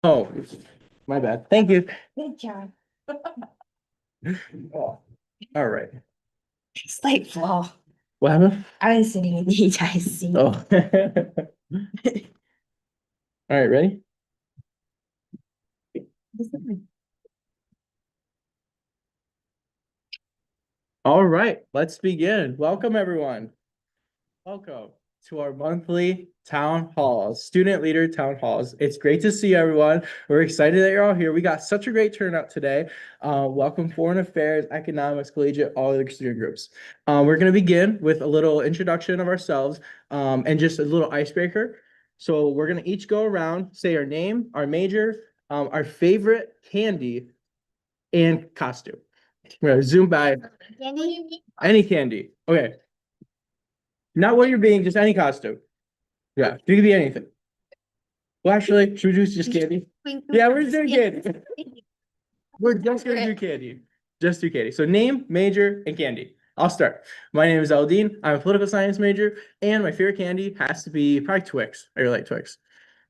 Oh, my bad. Thank you. Good job. Oh, all right. Slight flaw. What happened? I was sitting in the HIC. Oh. All right, ready? All right, let's begin. Welcome, everyone. Welcome to our monthly town halls, student leader town halls. It's great to see everyone. We're excited that you're all here. We got such a great turnout today. Welcome Foreign Affairs, Economics, Collegiate, all other student groups. We're going to begin with a little introduction of ourselves and just a little icebreaker. So we're going to each go around, say our name, our major, our favorite candy, and costume. We're going to zoom by any candy. Okay. Not what you're being, just any costume. Yeah, you can be anything. Well, actually, should we do just candy? Yeah, we're doing candy. We're just gonna do candy. Just do candy. So name, major, and candy. I'll start. My name is Aldine. I'm a political science major, and my favorite candy has to be probably Twix. I really like Twix.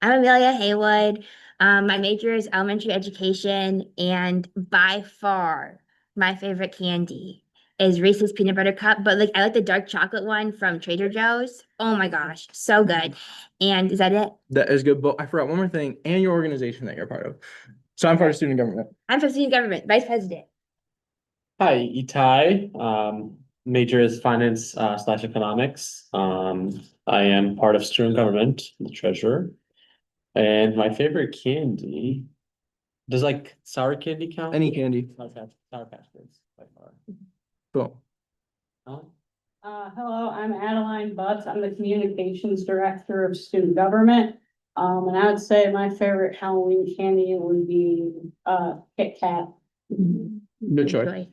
I'm Amelia Haywood. My major is elementary education, and by far my favorite candy is Reese's Peanut Butter Cup. But like I like the dark chocolate one from Trader Joe's. Oh my gosh, so good. And is that it? That is good. But I forgot one more thing, and your organization that you're part of. So I'm part of student government. I'm from student government, vice president. Hi, Itai. Major is finance slash economics. I am part of student government, the treasurer. And my favorite candy, does like sour candy count? Any candy. Sour Patch Kids by far. Boom. Hello, I'm Adeline Butts. I'm the Communications Director of Student Government. And I would say my favorite Halloween candy would be, Kit Kat. Good choice.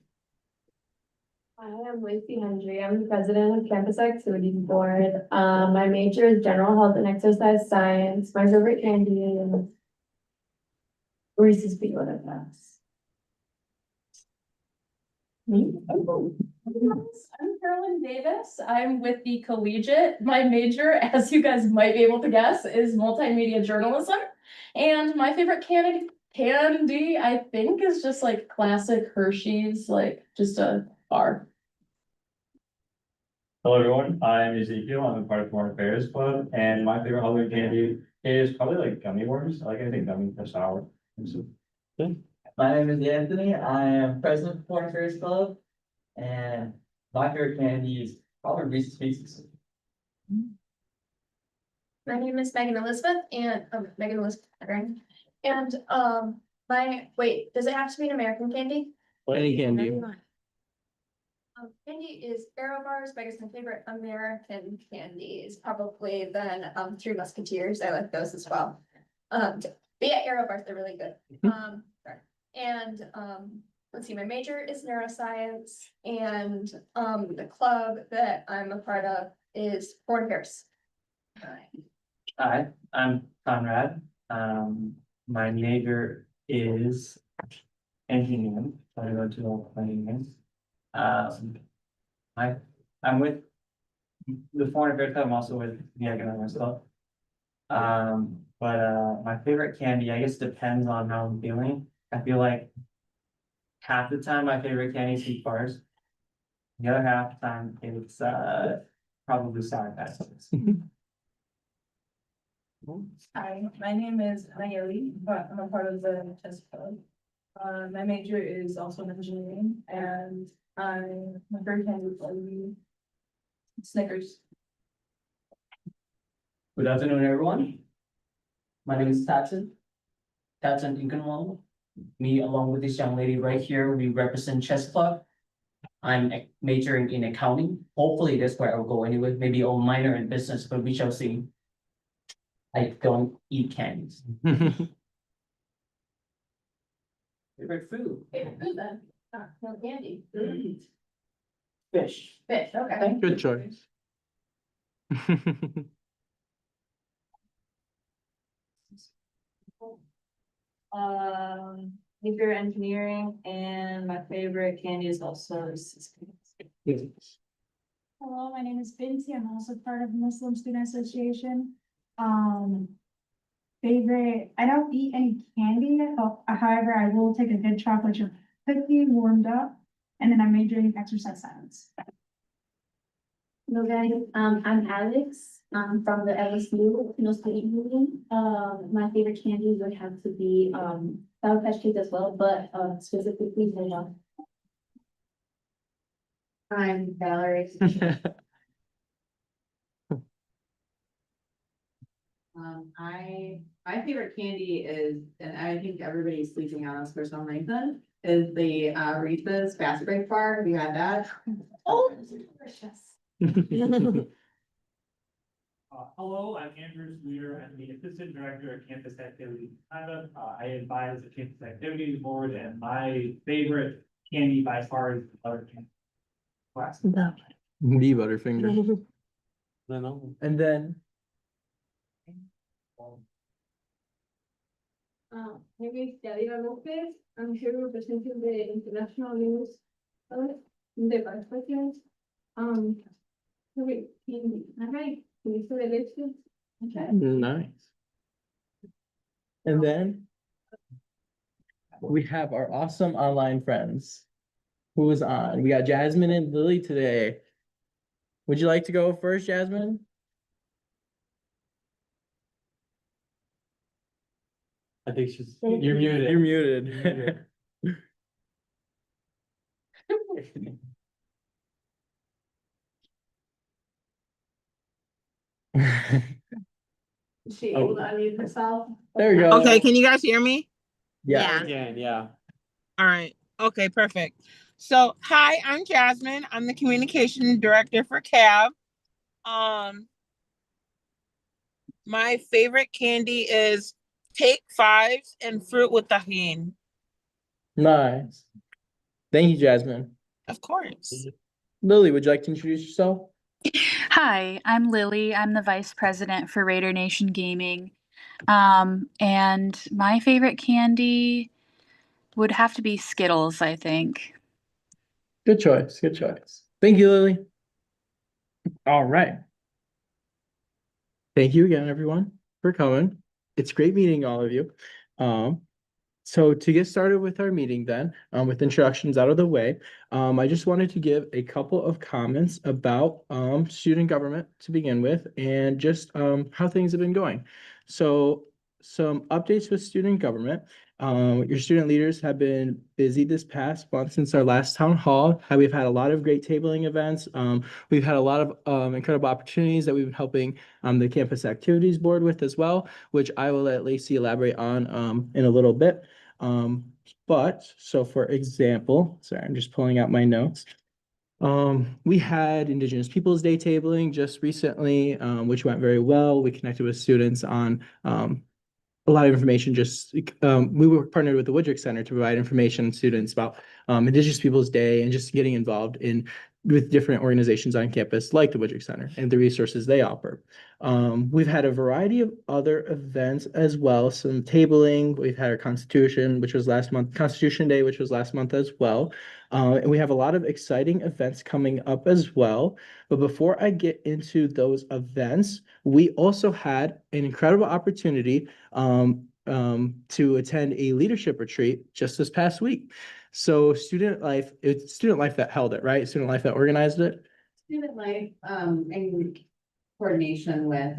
Hi, I'm Lacey Hendry. I'm the president of Campus Activities Board. My major is general health and exercise science. My favorite candy is Reese's Peanut Butter Cups. I'm Carolyn Davis. I'm with the Collegiate. My major, as you guys might be able to guess, is multimedia journalism. And my favorite candy, I think, is just like classic Hershey's, like just a bar. Hello, everyone. I'm Ezekiel. I'm a part of Foreign Affairs Club, and my favorite Halloween candy is probably like gummy worms. I like anything gummy or sour. My name is Anthony. I am president of Foreign Affairs Club, and my favorite candy is probably Reese's Pieces. My name is Megan Elizabeth and Megan Elizabeth. And does it have to be an American candy? Any candy. Candy is Aero Bars. My favorite American candies, probably then Three Musketeers. I like those as well. But yeah, Aero Bars, they're really good. Sorry. And let's see, my major is neuroscience, and the club that I'm a part of is Foreign Affairs. Hi, I'm Conrad. My major is engineering. So I go to all engineering. I'm with the Foreign Affairs Club. I'm also with the Economics Club. But my favorite candy, I guess, depends on how I'm feeling. I feel like half the time my favorite candy is sweet bars. The other half the time it's probably Sour Patch Kids. Hi, my name is Nayeli, but I'm a part of the chess club. My major is also in engineering, and my favorite candy would probably be Snickers. Good afternoon, everyone. My name is Tatson Inkanwal. Me, along with this young lady right here, we represent Chess Club. I'm majoring in accounting. Hopefully, that's where I'll go anyway. Maybe I'll minor in business, but we shall see. I don't eat candies. Favorite food? Favorite food then? No candy. Fish. Fish, okay. Good choice. Nuclear engineering, and my favorite candy is also Reese's Pieces. Hello, my name is Binti. I'm also part of the Muslim Student Association. favorite, I don't eat any candy, however, I will take a good chocolate chip cookie warmed up, and then I'm majoring in exercise science. Hello guys, I'm Alex, from the LSU, no State Union. My favorite candy would have to be, Sour Patch Kids as well, but, specifically vanilla. I'm Valerie. My favorite candy is, and I think everybody's sleeping on this for some reason, is the Reese's Fast Break Bar. Have you had that? Oh, it's delicious. Hello, I'm Andrew Sweeter. I'm the Assistant Director of Campus Activities. I advise the Campus Activities Board, and my favorite candy by far is Butterfinger. Classic. The Butterfinger. No. And then, My name is Yadira Lopez. I'm here representing the International News the Vice President. Sorry, Minister de Leche. nice. And then we have our awesome online friends. Who is on? We got Jasmine and Lily today. Would you like to go first, Jasmine? I think you're muted. You're muted. Is she able to unmute herself? There we go. Okay, can you guys hear me? Yeah. Yeah. All right. Okay, perfect. So, hi, I'm Jasmine. I'm the communication director for CAB. My favorite candy is Take Fives and fruit with tahini. Nice. Thank you, Jasmine. Of course. Lily, would you like to introduce yourself? Hi, I'm Lily. I'm the vice president for Raider Nation Gaming. And my favorite candy would have to be Skittles, I think. Good choice. Good choice. Thank you, Lily. All right. Thank you again, everyone, for coming. It's great meeting all of you. So to get started with our meeting then, with introductions out of the way, I just wanted to give a couple of comments about student government to begin with and just how things have been going. So some updates with student government. Your student leaders have been busy this past month since our last town hall. We've had a lot of great tabling events. We've had a lot of incredible opportunities that we've been helping the campus activities board with as well, which I will let Lacey elaborate on in a little bit. So for example, sorry, I'm just pulling out my notes. We had Indigenous Peoples Day tabling just recently, which went very well. We connected with students on a lot of information. We were partnered with the Woodrick Center to provide information to students about Indigenous Peoples Day and just getting involved with different organizations on campus like the Woodrick Center and the resources they offer. We've had a variety of other events as well, some tabling. We've had our Constitution Day, which was last month as well. And we have a lot of exciting events coming up as well. But before I get into those events, we also had an incredible opportunity to attend a leadership retreat just this past week. So it's Student Life that held it, right? Student Life that organized it? Student Life, in coordination with,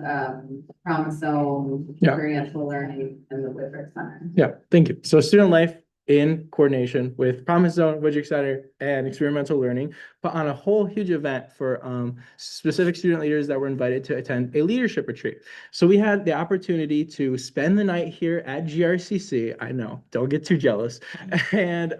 Promise Zone, Yeah. Experiential Learning, and the Woodrick Center. Yeah, thank you. So Student Life in coordination with Promise Zone, Woodrick Center, and Experimental Learning, put on a whole huge event for specific student leaders that were invited to attend a leadership retreat. So we had the opportunity to spend the night here at GRCC. I know, don't get too jealous, and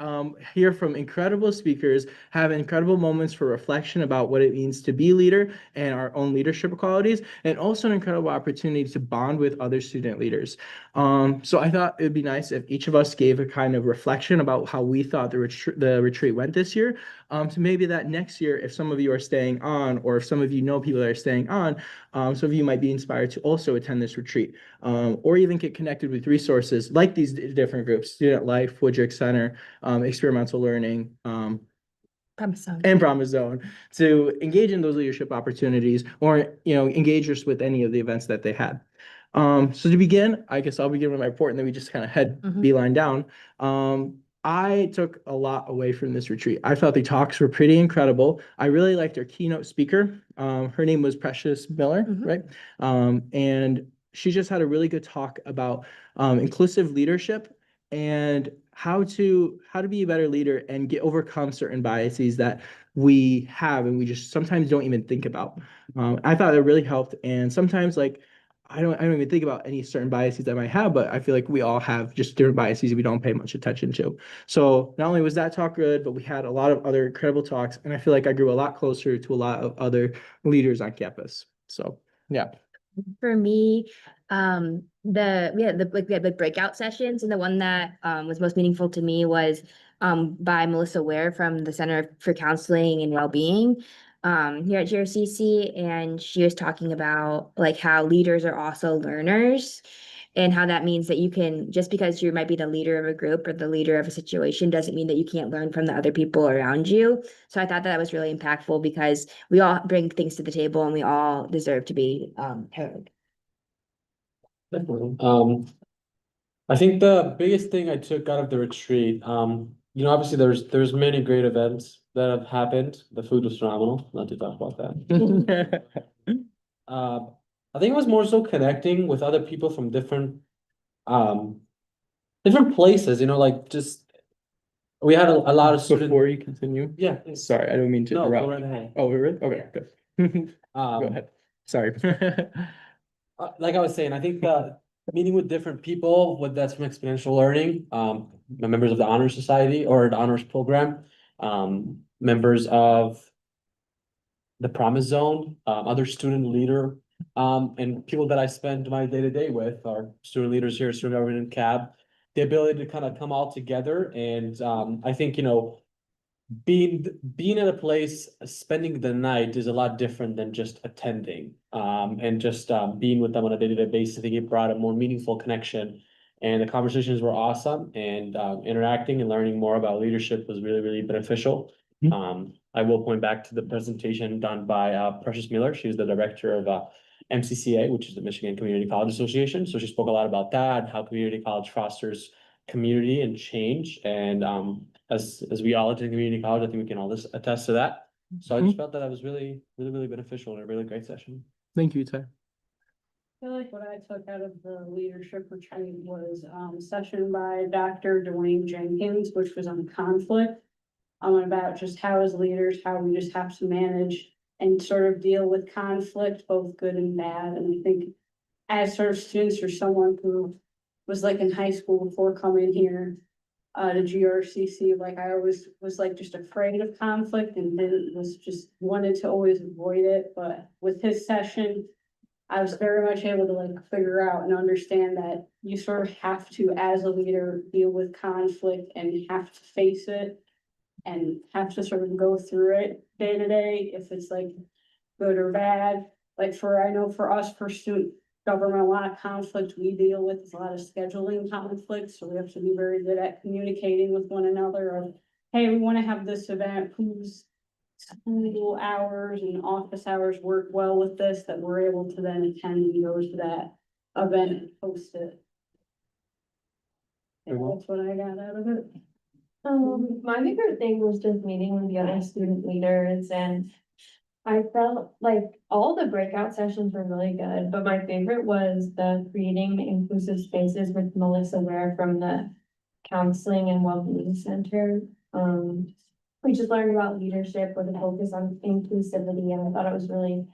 hear from incredible speakers, have incredible moments for reflection about what it means to be a leader and our own leadership qualities, and also an incredible opportunity to bond with other student leaders. So I thought it'd be nice if each of us gave a kind of reflection about how we thought the retreat went this year. So maybe that next year, if some of you are staying on, or if some of you know people that are staying on, some of you might be inspired to also attend this retreat, or even get connected with resources like these different groups: Student Life, Woodrick Center, Experimental Learning, and Promise Zone, to engage in those leadership opportunities, or engage us with any of the events that they had. So to begin, I guess I'll begin with my report and then we just kind of head beeline down. I took a lot away from this retreat. I thought the talks were pretty incredible. I really liked our keynote speaker. Her name was Precious Miller, right? And she just had a really good talk about inclusive leadership and how to be a better leader and overcome certain biases that we have and we just sometimes don't even think about. I thought it really helped. And sometimes like I don't even think about any certain biases I might have, but I feel like we all have just different biases we don't pay much attention to. So not only was that talk good, but we had a lot of other incredible talks, and I feel like I grew a lot closer to a lot of other leaders on campus. So yeah. For me, we had the breakout sessions, and the one that was most meaningful to me was by Melissa Ware from the Center for Counseling and Wellbeing here at GRCC, and she was talking about like how leaders are also learners, and how that means that you can, just because you might be the leader of a group or the leader of a situation doesn't mean that you can't learn from the other people around you. So I thought that was really impactful because we all bring things to the table and we all deserve to be heard. Definitely. I think the biggest thing I took out of the retreat, obviously there's many great events that have happened. The food was phenomenal, not to talk about that. I think it was more so connecting with other people from different places, like just we had a lot of students. Before you continue, Yeah. sorry, I don't mean to No, interrupt. go right ahead. Oh, we're good? Okay, good. Go ahead. Sorry. Like I was saying, I think meeting with different people, whether that's from experiential learning, members of the Honor Society or the Honors Program, members of the Promise Zone, other student leader, and people that I spend my day-to-day with are student leaders here, student government and CAB. The ability to kind of come all together, and I think being at a place, spending the night is a lot different than just attending. And just being with them on a day-to-day basis, I think it brought a more meaningful connection. And the conversations were awesome, and interacting and learning more about leadership was really, really beneficial. I will point back to the presentation done by Precious Miller. She's the director of MCCA, which is the Michigan Community College Association. So she spoke a lot about that, how community college fosters community and change. And as we all attend community college, I think we can all just attest to that. So I just felt that was really, really, really beneficial and a really great session. Thank you, Ty. I feel like what I took out of the leadership retreat was a session by Dr. Dwayne Jenkins, which was on conflict. About just how as leaders, how we just have to manage and sort of deal with conflict, both good and bad. And I think as sort of students or someone who was like in high school before coming here to GRCC, like I always was like just afraid of conflict and was just wanted to always avoid it. But with his session, I was very much able to like figure out and understand that you sort of have to, as a leader, deal with conflict and have to face it and have to sort of go through it day to day, if it's like good or bad. Like I know for us, for student government, a lot of conflict we deal with is a lot of scheduling conflicts. So we have to be very good at communicating with one another of, hey, we want to have this event, whose school hours and office hours work well with this, that we're able to then attend and go to that event and host it. And that's what I got out of it. My favorite thing was just meeting with the other student leaders, and I felt like all the breakout sessions were really good, but my favorite was the creating inclusive spaces with Melissa Ware from the Counseling and Wellbeing Center. We just learned about leadership with a focus on inclusivity, and I thought it was really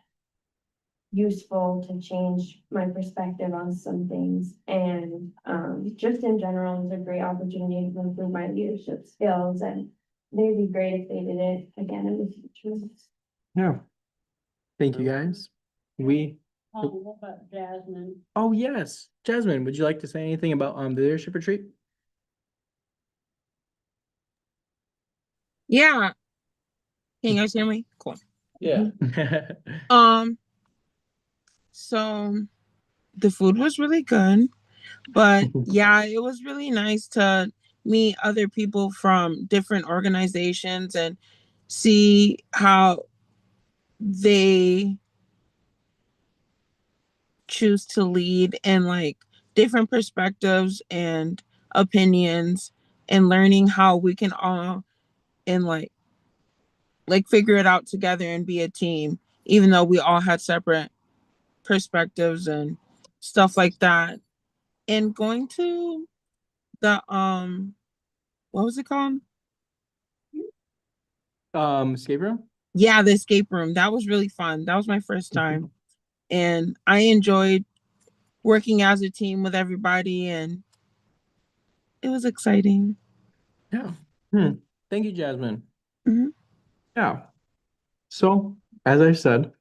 useful to change my perspective on some things. And just in general, it was a great opportunity to improve my leadership skills, and they'd be great if they did it again in the future. Yeah. Thank you, guys. What about Jasmine? Oh, yes. Jasmine, would you like to say anything about the leadership retreat? Yeah. Can you guys hear me? Cool. Yeah. So the food was really good, but yeah, it was really nice to meet other people from different organizations and see how they choose to lead and like different perspectives and opinions and learning how we can all and like figure it out together and be a team, even though we all had separate perspectives and stuff like that. And going to the what was it called? Escape room? Yeah, the escape room. That was really fun. That was my first time. And I enjoyed working as a team with everybody and it was exciting. Yeah. Thank you, Jasmine. Mhm. Yeah. So, as I said,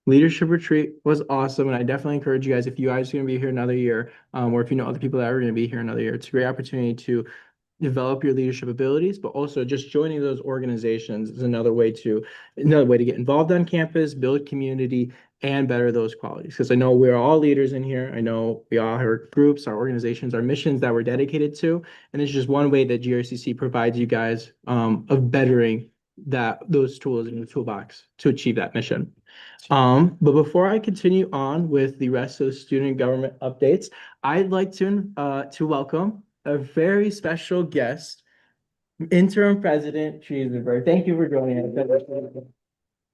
leadership retreat was awesome, and I definitely encourage you guys, if you guys are going to be here another year, or if you know other people that are going to be here another year, it's a great opportunity to develop your leadership abilities, but also just joining those organizations is another way to get involved on campus, build community, and better those qualities. Because I know we're all leaders in here. I know we all have groups, our organizations, our missions that we're dedicated to, and it's just one way that GRCC provides you guys of bettering those tools in your toolbox to achieve that mission. But before I continue on with the rest of the student government updates, I'd like to welcome a very special guest, Interim President Triesenberg. Thank you for joining us.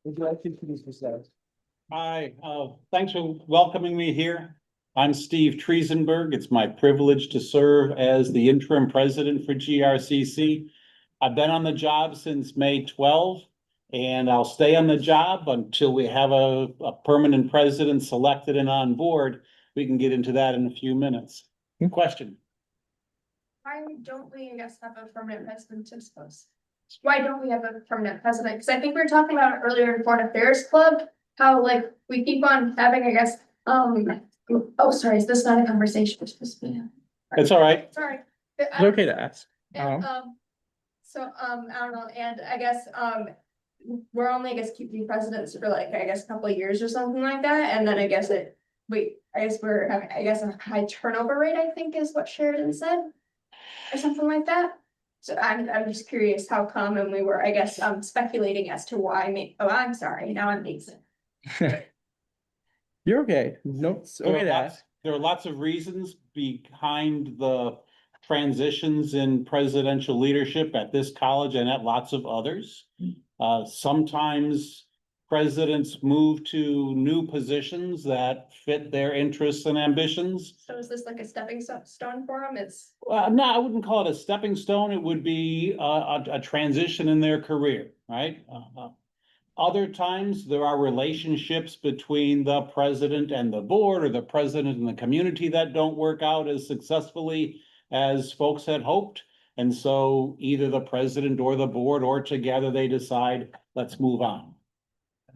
Would you like to introduce yourself? Hi, thanks for welcoming me here. I'm Steve Triesenberg. It's my privilege to serve as the interim president for GRCC. I've been on the job since May 12, and I'll stay on the job until we have a permanent president selected and on board. We can get into that in a few minutes. Question? Why don't we, I guess, have a permanent president, I suppose? Why don't we have a permanent president? Because I think we were talking about it earlier in Foreign Affairs Club, how like we keep on having, I guess, oh, sorry, is this not a conversation? We're supposed to be having? It's all right. Sorry. It's okay to ask. And, so, I don't know, and I guess, we're only, I guess, keeping presidents for like, I guess, a couple of years or something like that, and then I guess I guess we're having, I guess, a high turnover rate, I think is what Sheridan said. Or something like that. So I'm just curious how come, and we were, I guess, speculating as to why, oh, I'm sorry, now I'm mixing. You're okay. Nope. It's okay to ask. There are lots of reasons behind the transitions in presidential leadership at this college and at lots of others. Sometimes presidents move to new positions that fit their interests and ambitions. So is this like a stepping stone for them? No, I wouldn't call it a stepping stone. It would be a transition in their career, right? Other times there are relationships between the president and the board or the president and the community that don't work out as successfully as folks had hoped. And so either the president or the board or together they decide, let's move on.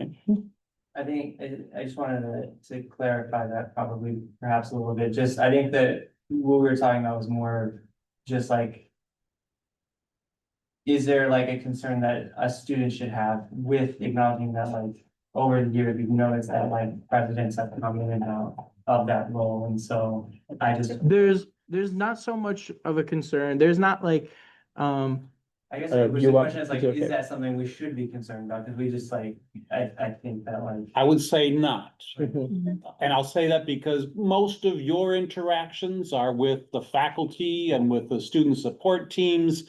I think, I just wanted to clarify that probably perhaps a little bit, just, I think that what we were talking about was more just like, is there like a concern that a student should have with acknowledging that like over the years, we've noticed that like presidents have come in and out of that role, and so I just. There's not so much of a concern. There's not like, I guess the question is like, is that something we should be concerned about? Because we just like, I think that like. I would say not. And I'll say that because most of your interactions are with the faculty and with the student support teams.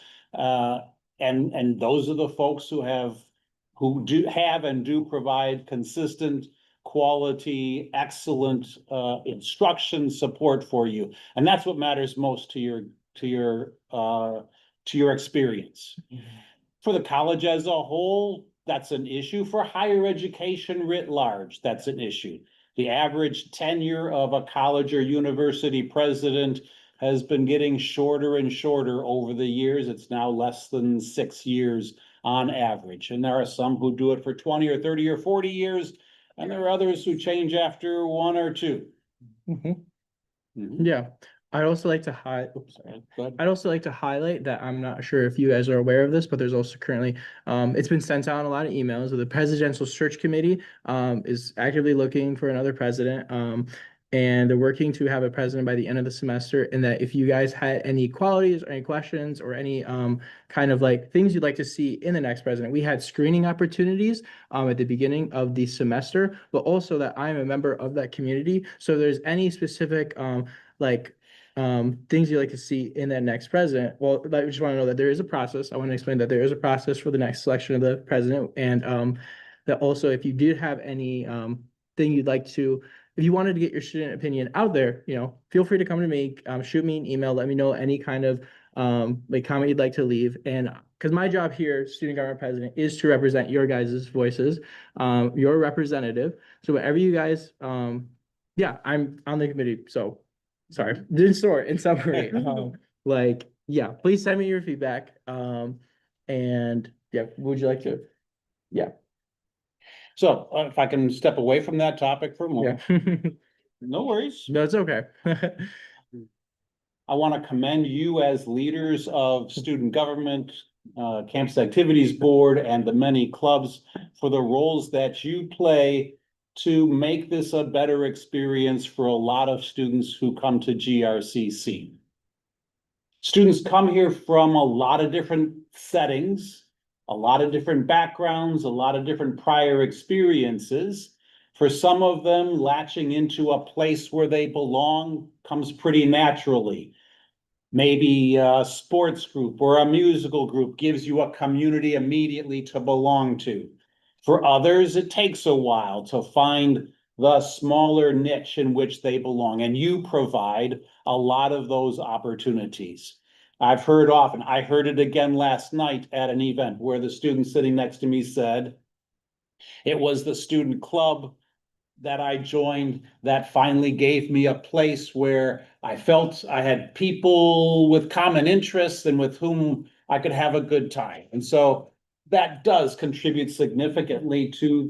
And those are the folks who do provide consistent, quality, excellent instruction support for you. And that's what matters most to your experience. For the college as a whole, that's an issue. For higher education writ large, that's an issue. The average tenure of a college or university president has been getting shorter and shorter over the years. It's now less than 6 years on average. And there are some who do it for 20 or 30 or 40 years. And there are others who change after 1 or 2. Yeah. I'd also like to highlight that I'm not sure if you guys are aware of this, but there's also currently, it's been sent out a lot of emails. The Presidential Search Committee is actively looking for another president. and they're working to have a president by the end of the semester. And that if you guys had any qualities or any questions or any kind of like things you'd like to see in the next president, we had screening opportunities at the beginning of the semester, but also that I'm a member of that community. So if there's any specific things you'd like to see in that next president, well, I just want to know that there is a process. I want to explain that there is a process for the next selection of the president, and that also if you did have any thing you'd like to, if you wanted to get your student opinion out there, feel free to come to me, shoot me an email, let me know any kind of comment you'd like to leave. And because my job here, student government president, is to represent your guys' voices, your representative. So whatever you guys, yeah, I'm on the committee. So sorry, in summary, yeah, please send me your feedback. And yeah, would you like to? Yeah. So if I can step away from that topic for a moment, Yeah. no worries. No, it's okay. I want to commend you as leaders of student government, campus activities board, and the many clubs for the roles that you play to make this a better experience for a lot of students who come to GRCC. Students come here from a lot of different settings, a lot of different backgrounds, a lot of different prior experiences. For some of them, latching into a place where they belong comes pretty naturally. Maybe a sports group or a musical group gives you a community immediately to belong to. For others, it takes a while to find the smaller niche in which they belong, and you provide a lot of those opportunities. I've heard often, I heard it again last night at an event where the student sitting next to me said, it was the student club that I joined that finally gave me a place where I felt I had people with common interests and with whom I could have a good time. And so that does contribute significantly to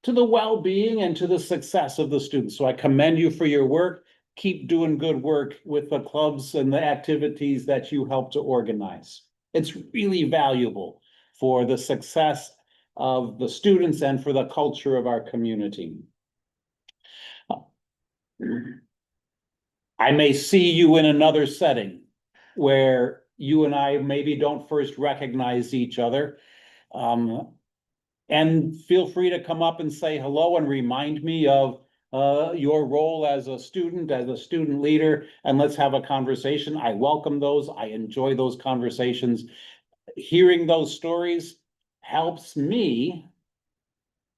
the well-being and to the success of the students. So I commend you for your work. Keep doing good work with the clubs and the activities that you help to organize. It's really valuable for the success of the students and for the culture of our community. I may see you in another setting where you and I maybe don't first recognize each other. And feel free to come up and say hello and remind me of your role as a student leader, and let's have a conversation. I welcome those. I enjoy those conversations. Hearing those stories helps me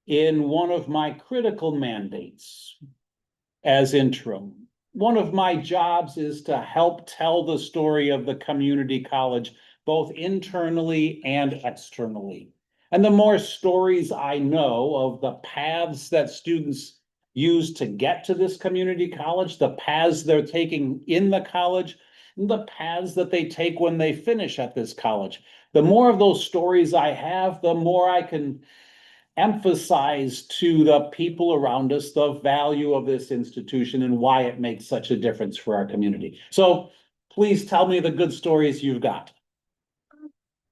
in one of my critical mandates as interim. One of my jobs is to help tell the story of the community college, both internally and externally. And the more stories I know of the paths that students use to get to this community college, the paths they're taking in the college, and the paths that they take when they finish at this college, the more of those stories I have, the more I can emphasize to the people around us the value of this institution and why it makes such a difference for our community. So please tell me the good stories you've got.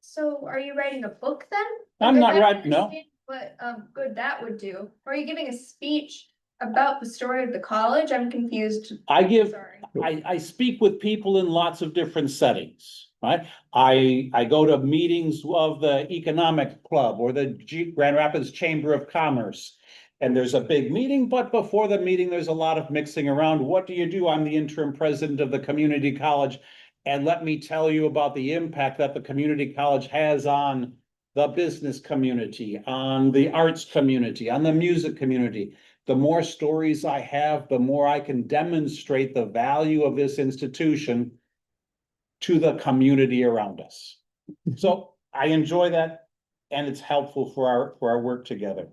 So are you writing a book then? I'm Like, not I don't writing, no. understand What good that would do? Or are you giving a speech about the story of the college? I'm confused. I speak with people in lots of different settings, right? I go to meetings of the Economic Club or the Grand Rapids Chamber of Commerce. And there's a big meeting, but before the meeting, there's a lot of mixing around. What do you do? I'm the interim president of the community college. And let me tell you about the impact that the community college has on the business community, on the arts community, on the music community. The more stories I have, the more I can demonstrate the value of this institution to the community around us. So I enjoy that, and it's helpful for our work together.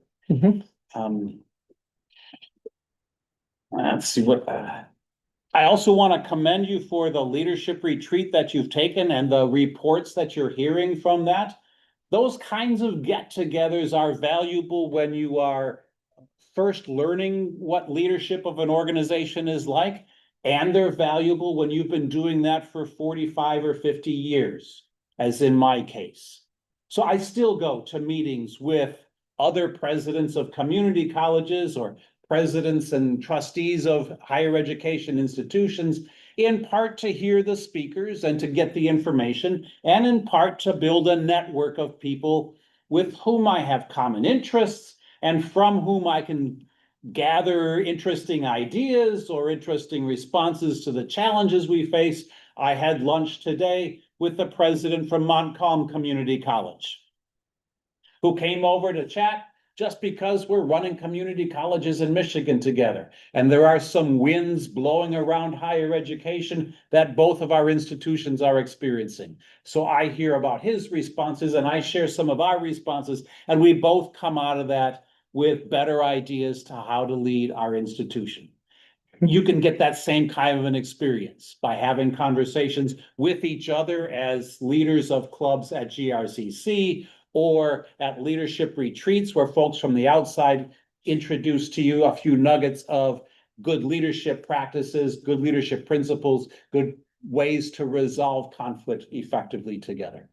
Let's see what. I also want to commend you for the leadership retreat that you've taken and the reports that you're hearing from that. Those kinds of get-togethers are valuable when you are first learning what leadership of an organization is like, and they're valuable when you've been doing that for 45 or 50 years, as in my case. So I still go to meetings with other presidents of community colleges or presidents and trustees of higher education institutions, in part to hear the speakers and to get the information, and in part to build a network of people with whom I have common interests and from whom I can gather interesting ideas or interesting responses to the challenges we face. I had lunch today with the president from Montcalm Community College, who came over to chat just because we're running community colleges in Michigan together. And there are some winds blowing around higher education that both of our institutions are experiencing. So I hear about his responses and I share some of our responses, and we both come out of that with better ideas to how to lead our institution. You can get that same kind of an experience by having conversations with each other as leaders of clubs at GRCC, or at leadership retreats where folks from the outside introduce to you a few nuggets of good leadership practices, good leadership principles, good ways to resolve conflict effectively together.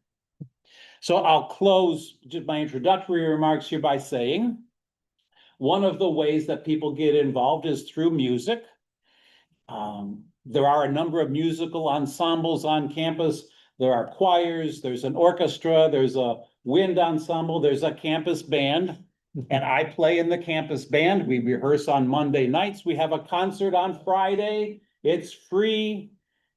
So I'll close just my introductory remarks here by saying, one of the ways that people get involved is through music. There are a number of musical ensembles on campus. There are choirs, there's an orchestra, there's a wind ensemble, there's a campus band, and I play in the campus band. We rehearse on Monday nights. We have a concert on Friday. It's free.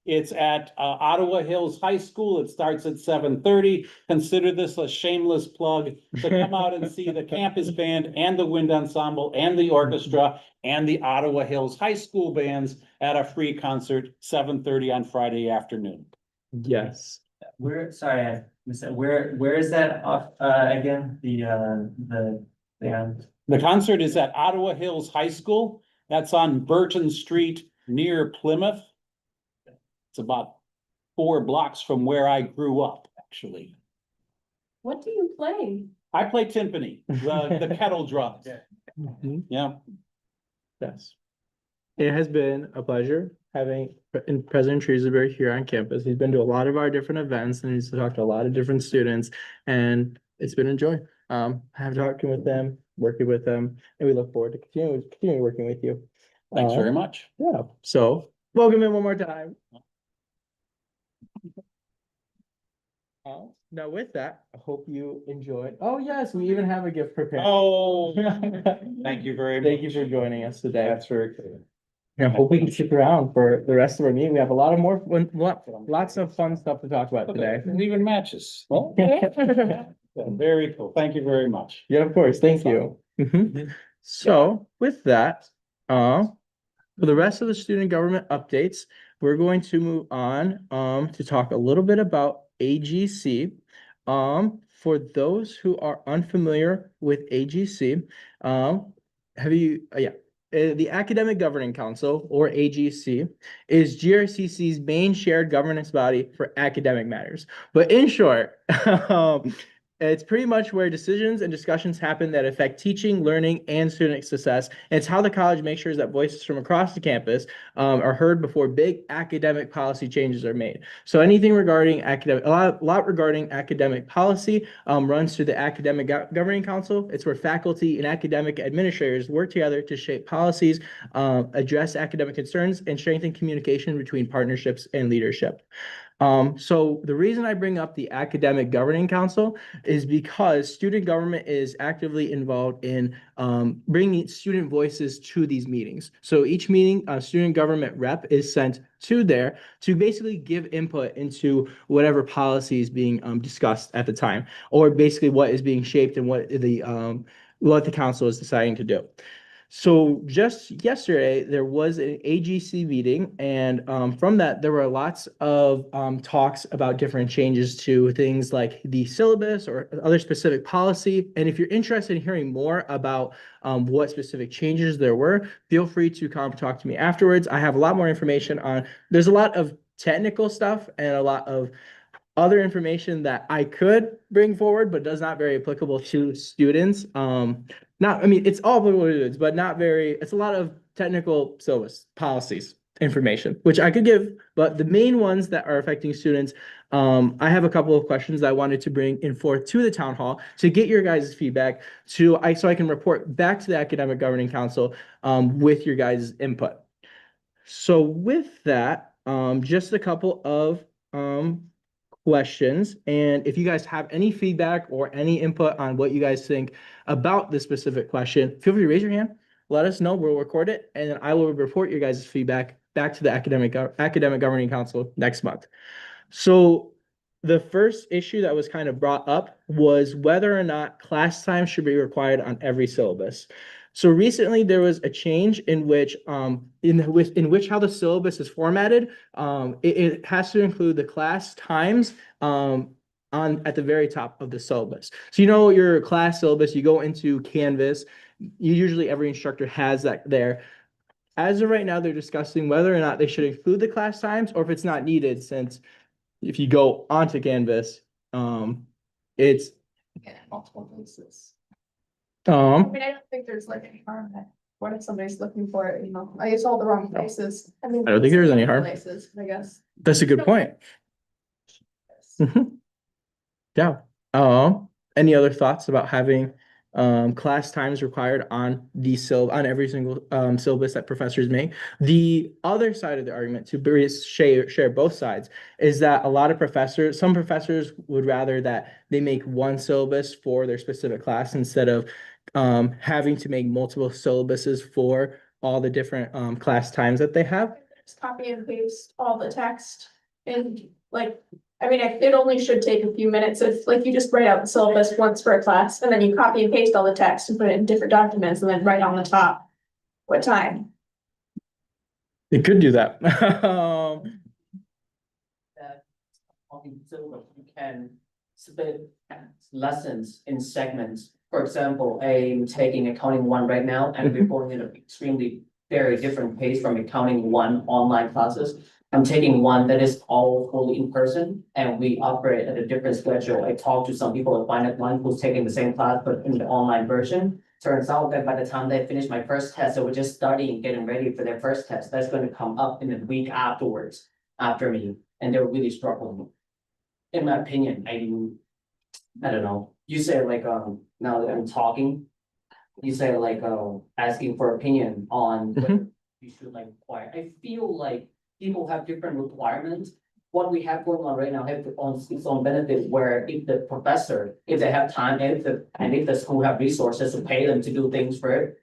It's at Ottawa Hills High School. It starts at 7:30. Consider this a shameless plug to come out and see the campus band and the wind ensemble and the orchestra and the Ottawa Hills High School bands at a free concert, 7:30 on Friday afternoon. Yes. Where, sorry, I missed that. Where is that off, again, the The concert is at Ottawa Hills High School. That's on Burton Street near Plymouth. It's about 4 blocks from where I grew up, actually. What do you play? I play timpani, the kettle drums. Mhm. Yeah. Yes. It has been a pleasure having President Treasybury here on campus. He's been to a lot of our different events and he's talked to a lot of different students, and it's been a joy. Have talking with them, working with them, and we look forward to continue working with you. Thanks very much. Yeah, so welcome in one more time. Now with that, I hope you enjoyed. Oh, yes, we even have a gift prepared. Oh, thank you very much. Thank you for joining us today. That's very cool. I hope we can stick around for the rest of our meeting. We have a lot of more, lots of fun stuff to talk about today. It even matches. Very cool. Thank you very much. Yeah, of course. Thank you. Mhm. So with that, for the rest of the student government updates, we're going to move on to talk a little bit about AGC. For those who are unfamiliar with AGC, the Academic Governing Council, or AGC, is GRCC's main shared governance body for academic matters. But in short, it's pretty much where decisions and discussions happen that affect teaching, learning, and student success. And it's how the college makes sure that voices from across the campus are heard before big academic policy changes are made. So anything regarding academic, a lot regarding academic policy runs through the Academic Governing Council. It's where faculty and academic administrators work together to shape policies, address academic concerns, and strengthen communication between partnerships and leadership. So the reason I bring up the Academic Governing Council is because student government is actively involved in bringing student voices to these meetings. So each meeting, a student government rep is sent to there to basically give input into whatever policy is being discussed at the time, or basically what is being shaped and what the council is deciding to do. So just yesterday, there was an AGC meeting, and from that, there were lots of talks about different changes to things like the syllabus or other specific policy. And if you're interested in hearing more about what specific changes there were, feel free to come talk to me afterwards. I have a lot more information there's a lot of technical stuff and a lot of other information that I could bring forward, but does not very applicable to students. It's all applicable to students, but not very, it's a lot of technical syllabus policies. information, which I could give, but the main ones that are affecting students, I have a couple of questions that I wanted to bring in forth to the town hall to get your guys' feedback so I can report back to the Academic Governing Council with your guys' input. So with that, just a couple of questions, and if you guys have any feedback or any input on what you guys think about this specific question, feel free to raise your hand. Let us know. We'll record it, and then I will report your guys' feedback back to the Academic Governing Council next month. So the first issue that was kind of brought up was whether or not class time should be required on every syllabus. So recently there was a change in which in which how the syllabus is formatted. It has to include the class times at the very top of the syllabus. So you know your class syllabus, you go into Canvas, usually every instructor has that there. As of right now, they're discussing whether or not they should include the class times or if it's not needed, since if you go onto Canvas, it's multiple places. I mean, I don't think there's like any harm in it. What if somebody's looking for it, you know, I it's all the wrong places. I mean. I don't think there's any harm. Places, I guess. That's a good point. Mhm. Yeah. Any other thoughts about having class times required on on every single syllabus that professors make? The other side of the argument, to share both sides, is that a lot of some professors would rather that they make one syllabus for their specific class instead of having to make multiple syllabuses for all the different class times that they have. Just copy and paste all the text and like, I mean, it only should take a few minutes if like you just write out the syllabus once for a class and then you copy and paste all the text and put it in different documents and then write on the top what time. It could do that. So you can split lessons in segments. For example, I'm taking accounting 1 right now, and we're going at an extremely very different pace from accounting 1 online classes. I'm taking one that is all fully in person, and we operate at a different schedule. I talked to some people at Finance 1 who's taking the same class, but in the online version. Turns out that by the time they finish my first test, they were just studying, getting ready for their first test. That's going to come up in the week afterwards, after me, and they're really struggling. In my opinion, I don't know. You say like, now that I'm talking, you say like, asking for opinion on whether you should like require. I feel like people have different requirements. What we have going on right now have its own benefit, where if the professor, if they have time, and if the school have resources to pay them to do things for it,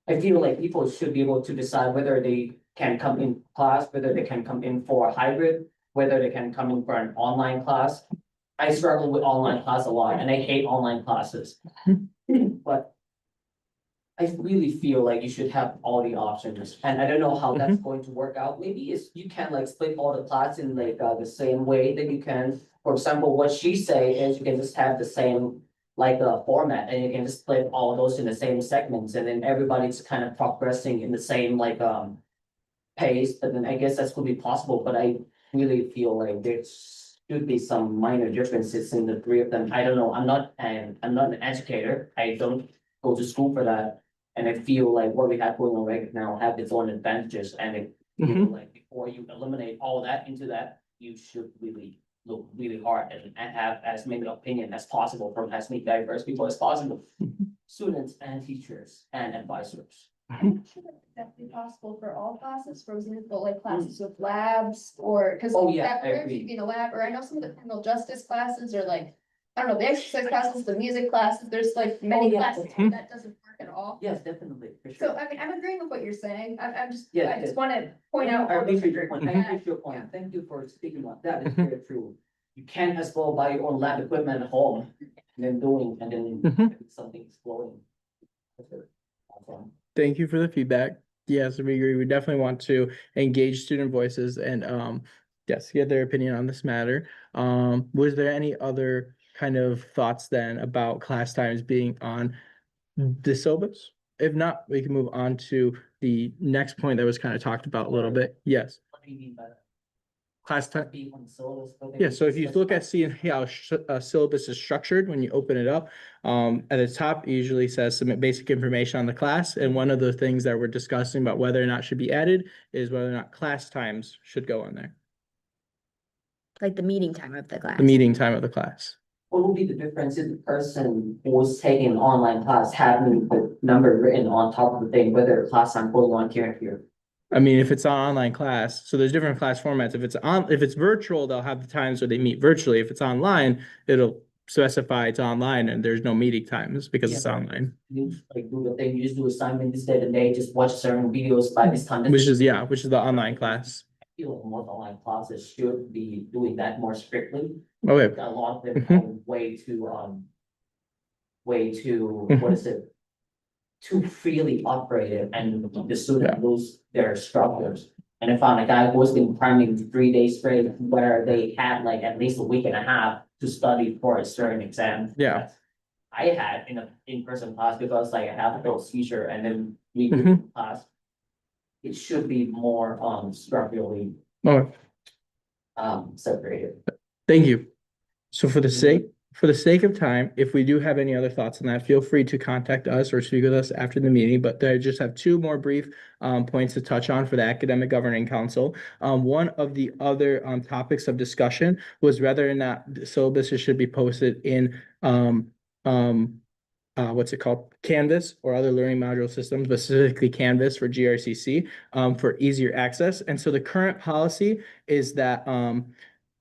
I feel like people should be able to decide whether they can come in class, whether they can come in for a hybrid, whether they can come in for an online class. I struggle with online class a lot, and I hate online classes. But I really feel like you should have all the options, and I don't know how that's going to work out. Maybe it's, you can like split all the class in like the same way that you can. For example, what she say is you can just have the same like format, and you can just split all of those in the same segments, and then everybody's kind of progressing in the same like pace. But then I guess that's could be possible, but I really feel like there's should be some minor differences in the three of them. I don't know. I'm not an educator. I don't go to school for that. And I feel like what we have going on right now have its own advantages. And I feel like before you eliminate all that into that, you should really look really hard and have as many opinions as possible from as many diverse people as possible. Students and teachers and advisors. I'm not sure that's exactly possible for all classes, for example, like classes with labs or, because Oh, yeah, that I where agree. you be in a lab, or I know some of the criminal justice classes are like, I don't know, the exercise classes, the music classes, there's like many yeah. classes where that doesn't work at all. Yes, definitely, for So, sure. I mean, I'm agreeing with what you're saying. I just Yeah, I just want to point out. I all the appreciate your point. I Yeah. appreciate your point. Thank you for speaking about that. It's very true. You can't as well buy your own lab equipment at home and then something exploding. That's it. Awesome. Thank you for the feedback. Yes, we agree. We definitely want to engage student voices and yes, get their opinion on this matter. Was there any other kind of thoughts then about class times being on the syllabus? If not, we can move on to the next point that was kind of talked about a little bit. Yes. What do you mean by that? class time. Be on syllabus, but they Yeah, would so if you look at specify- seeing how syllabus is structured, when you open it up, at the top it usually says submit basic information on the class. And one of the things that we're discussing about whether or not should be added is whether or not class times should go on there, Like the meeting time of the class. the meeting time of the class. What would be the difference if the person who was taking an online class having the number written on top of the thing, whether class I'm going on here? I mean, if it's an online class, so there's different class formats. If it's virtual, they'll have the times where they meet virtually. If it's online, it'll specify it's online and there's no meeting times because it's Yeah. online. You like do the thing, you just do assignment this day and day, just watch certain videos by this time. Which is the online class. I feel like most online classes should be doing that more strictly. Okay. A lot of them Mhm. are way too, what is it? Too freely operated and the student lose their structures. And I found a guy who was been cramming 3 days straight where they had like at least a week and a half to study for a certain exam. Yeah. I had in a in-person class because like I have a girl's teacher and then we do Mhm. class. It should be more structurally Okay. separated. Thank you. So for the sake of time, if we do have any other thoughts on that, feel free to contact us or speak with us after the meeting. But I just have two more brief points to touch on for the Academic Governing Council. One of the other topics of discussion was whether or not the syllabuses should be posted in what's it called? Canvas or other learning module systems, but specifically Canvas for GRCC for easier access. And so the current policy is that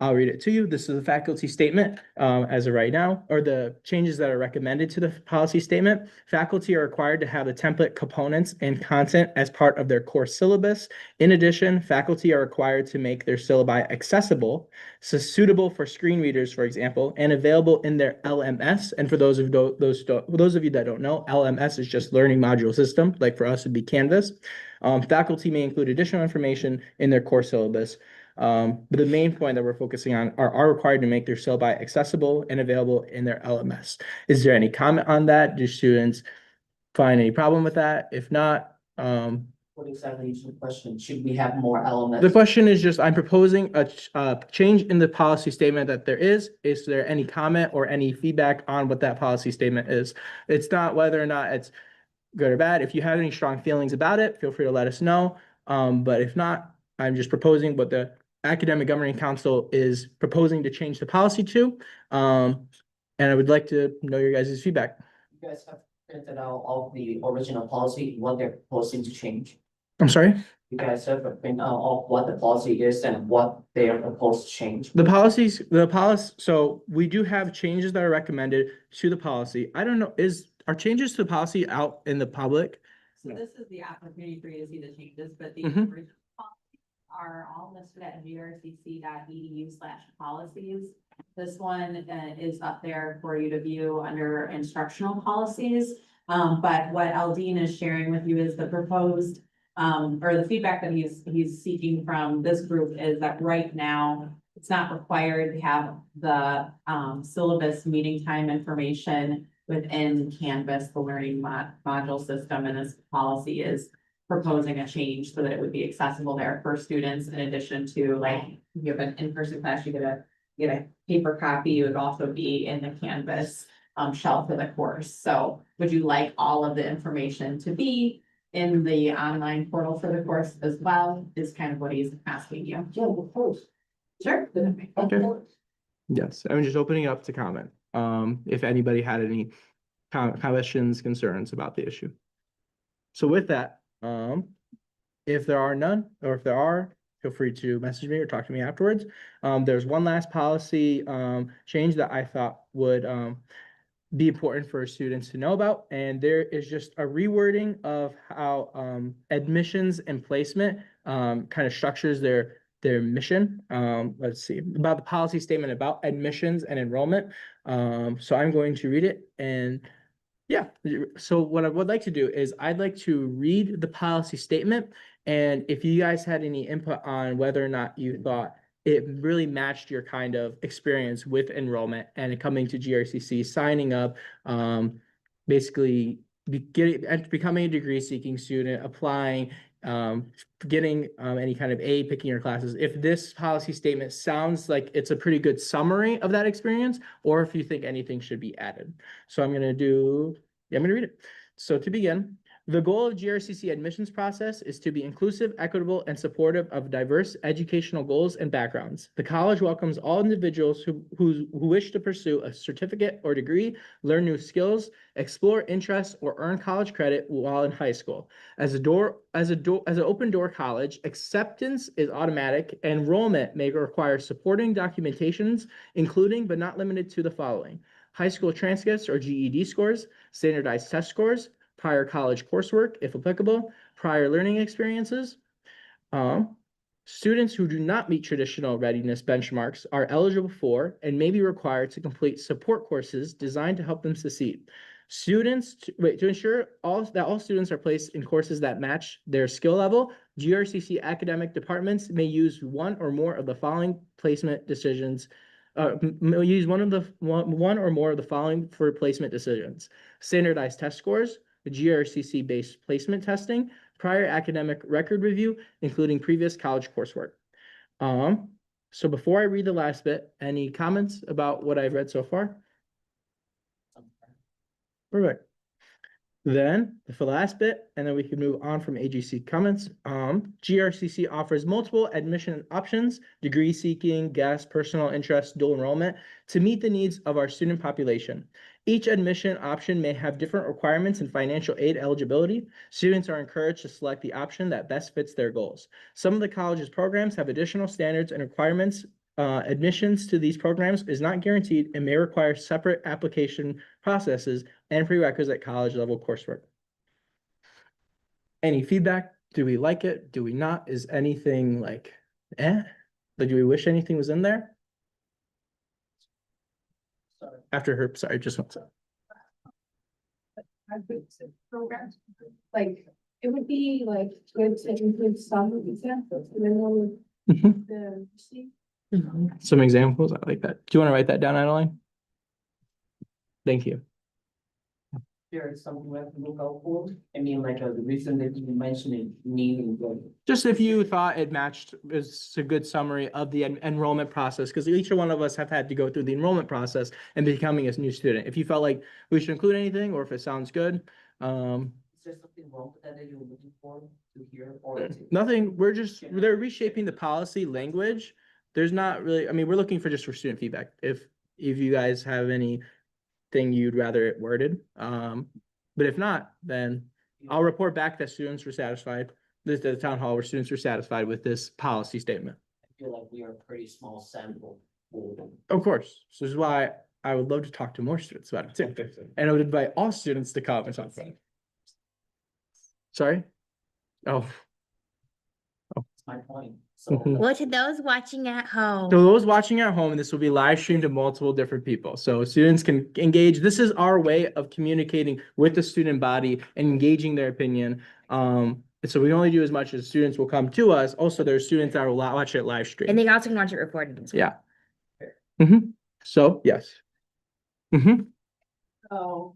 I'll read it to you. This is the faculty statement as of right now, or the changes that are recommended to the policy statement. Faculty are required to have the template components and content as part of their course syllabus. In addition, faculty are required to make their syllabi accessible, so suitable for screen readers, for example, and available in their LMS. And for those of you that don't know, LMS is just learning module system. Like for us, it'd be Canvas. Faculty may include additional information in their course syllabus. But the main point that we're focusing on are required to make their syllabi accessible and available in their LMS. Is there any comment on that? Do students find any problem with that? If not, What exactly is the question? Should we have more elements? the question is just, I'm proposing a change in the policy statement that there is. Is there any comment or any feedback on what that policy statement is? It's not whether or not it's good or bad. If you have any strong feelings about it, feel free to let us know. But if not, I'm just proposing what the Academic Governing Council is proposing to change the policy to. And I would like to know your guys' feedback. You guys have printed out all the original policy, what they're proposing to change. I'm sorry? You guys have printed out all what the policy is and what they are proposed to change. The policy, so we do have changes that are recommended to the policy. I don't know, are changes to the policy out in the public? So this is the opportunity for you to see the changes, but the Mhm. original policies are all listed at grcc.edu/policies. This one is up there for you to view under instructional policies. But what Aldine is sharing with you is the proposed, or the feedback that he's seeking from this group is that right now, it's not required to have the syllabus meeting time information within Canvas, the learning module system, and this policy is proposing a change so that it would be accessible there for students in addition to like, you have an in-person class, you get a paper copy, it would also be in the Canvas shelf of the course. So would you like all of the information to be in the online portal for the course as well, is kind of what he's asking you. Yeah, of course. Sure. Okay. Yes, I'm just opening up to comment. If anybody had any questions, concerns about the issue. So with that, if there are none, or if there are, feel free to message me or talk to me afterwards. There's one last policy change that I thought would be important for students to know about, and there is just a rewording of how admissions and placement kind of structures their mission. Let's see, about the policy statement about admissions and enrollment. So I'm going to read it, and yeah, so what I would like to do is I'd like to read the policy statement, and if you guys had any input on whether or not you thought it really matched your kind of experience with enrollment and coming to GRCC, signing up, basically becoming a degree seeking student, applying, getting any kind of A, picking your classes. If this policy statement sounds like it's a pretty good summary of that experience, or if you think anything should be added. So I'm gonna read it. So to begin, the goal of GRCC admissions process is to be inclusive, equitable, and supportive of diverse educational goals and backgrounds. The college welcomes all individuals who wish to pursue a certificate or degree, learn new skills, explore interests, or earn college credit while in high school. As an open door college, acceptance is automatic. Enrollment may require supporting documentations, including but not limited to the following: high school transcripts or GED scores, standardized test scores, prior college coursework, if applicable, prior learning experiences. Students who do not meet traditional readiness benchmarks are eligible for and may be required to complete support courses designed to help them succeed. To ensure that all students are placed in courses that match their skill level, GRCC academic departments may use one or more of the following placement decisions. Use one or more of the following for placement decisions: standardized test scores, GRCC-based placement testing, prior academic record review, including previous college coursework. So before I read the last bit, any comments about what I've read so far? Perfect. Then for the last bit, and then we can move on from AGC comments. GRCC offers multiple admission options: degree seeking, guest, personal interest, dual enrollment, to meet the needs of our student population. Each admission option may have different requirements and financial aid eligibility. Students are encouraged to select the option that best fits their goals. Some of the college's programs have additional standards and requirements. Admissions to these programs is not guaranteed and may require separate application processes and prerequisite college level coursework. Any feedback? Do we like it? Do we not? Is anything like, do we wish anything was in there? After her, sorry, just one second. Programs, like, it would be like good to include some examples, and then Some examples, I like that. Do you want to write that down, Adeline? Thank you. There is something we have to look out for. I mean, like, the reason that you mentioned it, meaning Just if you thought it matched, it's a good summary of the enrollment process, because each one of us have had to go through the enrollment process and becoming a new student. If you felt like we should include anything, or if it sounds good, is there something wrong with that you're looking for to hear or? nothing. They're reshaping the policy language. There's not really, I mean, we're looking for student feedback. If you guys have anything you'd rather it worded, but if not, then I'll report back that students were satisfied. The town hall where students were satisfied with this policy statement. I feel like we are a pretty small sample. Of course, so this is why I would love to talk to more students about it too. And I would invite all students to come and talk about it. Sorry? Oh. That's my point. So Well, to those watching at home. So those watching at home, this will be live streamed to multiple different people. So students can engage. This is our way of communicating with the student body and engaging their opinion. So we only do as much as students will come to us. Also, there's students that will watch it live stream. And they also can watch it recorded as well. Yeah. So, yes. So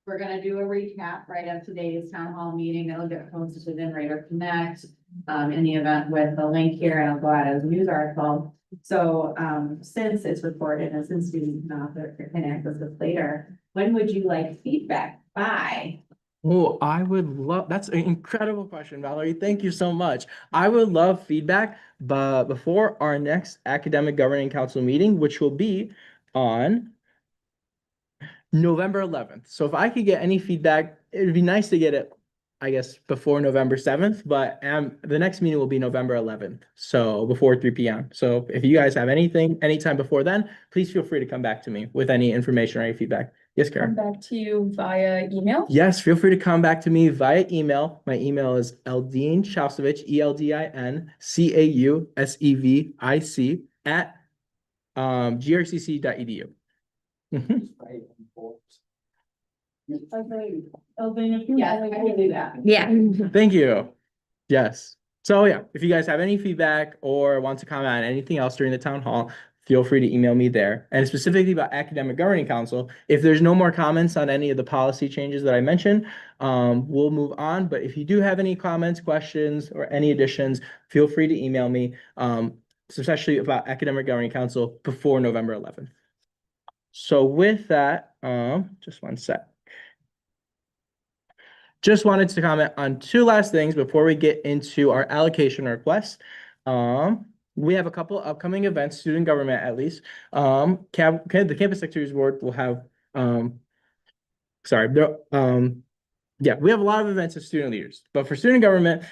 we're gonna do a recap right of today's town hall meeting. It'll get posted in Raider Connect. In the event with the link here, and I'll go out as a news article. So, since it's recorded and since you can access this later, when would you like feedback by? Oh, I would love, that's an incredible question, Valerie. Thank you so much. I would love feedback, but before our next academic governing council meeting, which will be on November 11th. So if I could get any feedback, it would be nice to get it, I guess, before November 7th, but the next meeting will be November 11th. So before 3 p.m. So if you guys have anything, anytime before then, please feel free to come back to me with any information or any feedback. Yes, Karen? Come back to you via email. Yes, feel free to come back to me via email. My email is Eldin Chausevich, ELDIN CAUSEVIC @grcc.edu. Okay, Elvin, if you. Yeah, I can do that. Yeah. Thank you. Yes. So yeah, if you guys have any feedback or want to comment on anything else during the town hall, feel free to email me there. And specifically about Academic Governing Council, if there's no more comments on any of the policy changes that I mentioned, we'll move on. But if you do have any comments, questions, or any additions, feel free to email me, especially about Academic Governing Council before November 11th. So with that, just one sec. Just wanted to comment on two last things before we get into our allocation requests. We have a couple upcoming events, student government at least. The Campus Secretaries Board will have, yeah, we have a lot of events of student leaders, but for student government,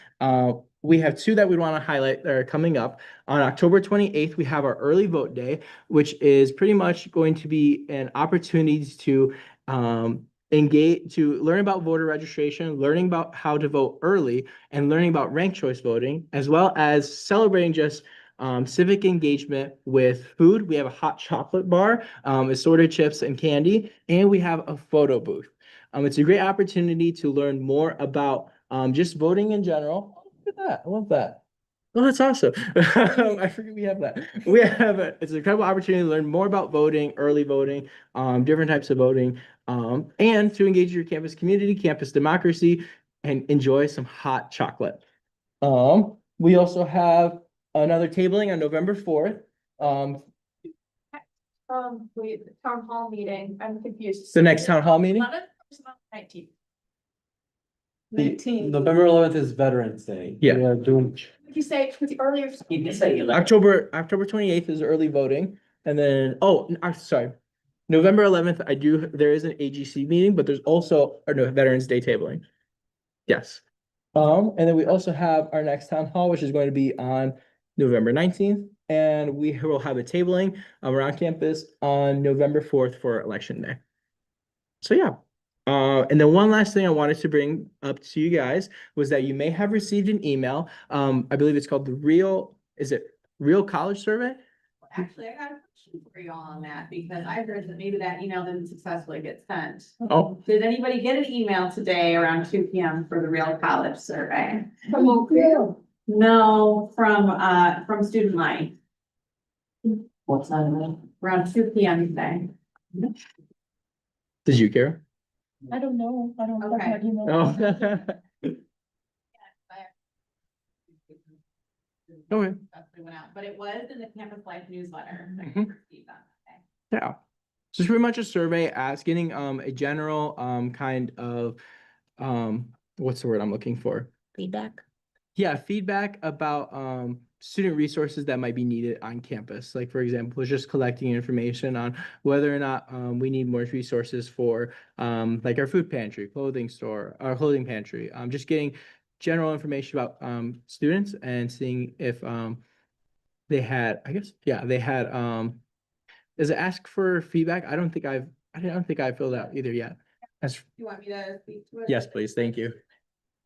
we have two that we want to highlight that are coming up. On October 28th, we have our early vote day, which is pretty much going to be an opportunity to engage, to learn about voter registration, learning about how to vote early, and learning about ranked choice voting, as well as celebrating just civic engagement with food. We have a hot chocolate bar, assorted chips and candy, and we have a photo booth. It's a great opportunity to learn more about just voting in general. Oh, look at that. I love that. Oh, that's awesome. I forget we have that. It's an incredible opportunity to learn more about voting, early voting, different types of voting, and to engage your campus community, campus democracy, and enjoy some hot chocolate. We also have another tabling on November 4th. Wait, the town hall meeting, I'm confused. The next town hall meeting? 19th. November 11th is Veterans Day. Yeah. We are doing. Would you say it's earlier? You can say October 28th is early voting, and then sorry, November 11th. There is an AGC meeting, but there's also Veterans Day tabling. Yes, and then we also have our next town hall, which is going to be on November 19th, and we will have a tabling around campus on November 4th for Election Day. So yeah. And then one last thing I wanted to bring up to you guys was that you may have received an email. I believe it's called the Real College Survey? Actually, I got a question for you all on that, because I heard that maybe that email didn't successfully get sent. Oh, Did anybody get an email today around 2 p.m. for the Real College Survey? From Oakville? No, from Student Line, What's that? around 2 p.m. today. did you, Kara? I don't know. I don't have Okay. my email. Oh. Okay. Went out, but it was in the Campus Life newsletter. I Mhm. received that today. Yeah. So it's pretty much a survey getting a general kind of what's the word I'm looking for? Feedback. Yeah, feedback about student resources that might be needed on campus. Like, for example, just collecting information on whether or not we need more resources for like our food pantry, clothing store, our clothing pantry. Just getting general information about students and seeing if they had, does it ask for feedback? I don't think I filled out either yet. You want me to speak to it? Yes, please. Thank you.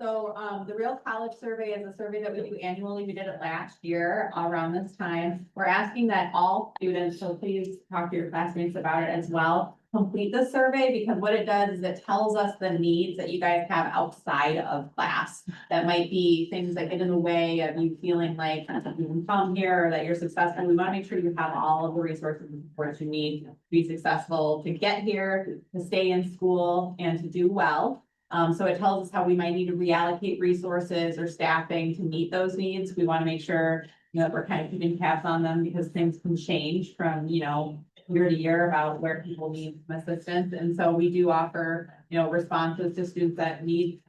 So, the Real College Survey is a survey that we do annually. We did it last year around this time. We're asking that all students, so please talk to your classmates about it as well, complete the survey, because what it does is it tells us the needs that you guys have outside of class. That might be things that get in the way of you feeling like you can come here, or that you're successful. We want to make sure you have all of the resources and supports you need to be successful, to get here, to stay in school, and to do well. So it tells us how we might need to reallocate resources or staffing to meet those needs. We want to make sure, that we're kind of keeping tabs on them, because things can change from, year to year about where people need some assistance. And so we do offer, responses to students that need,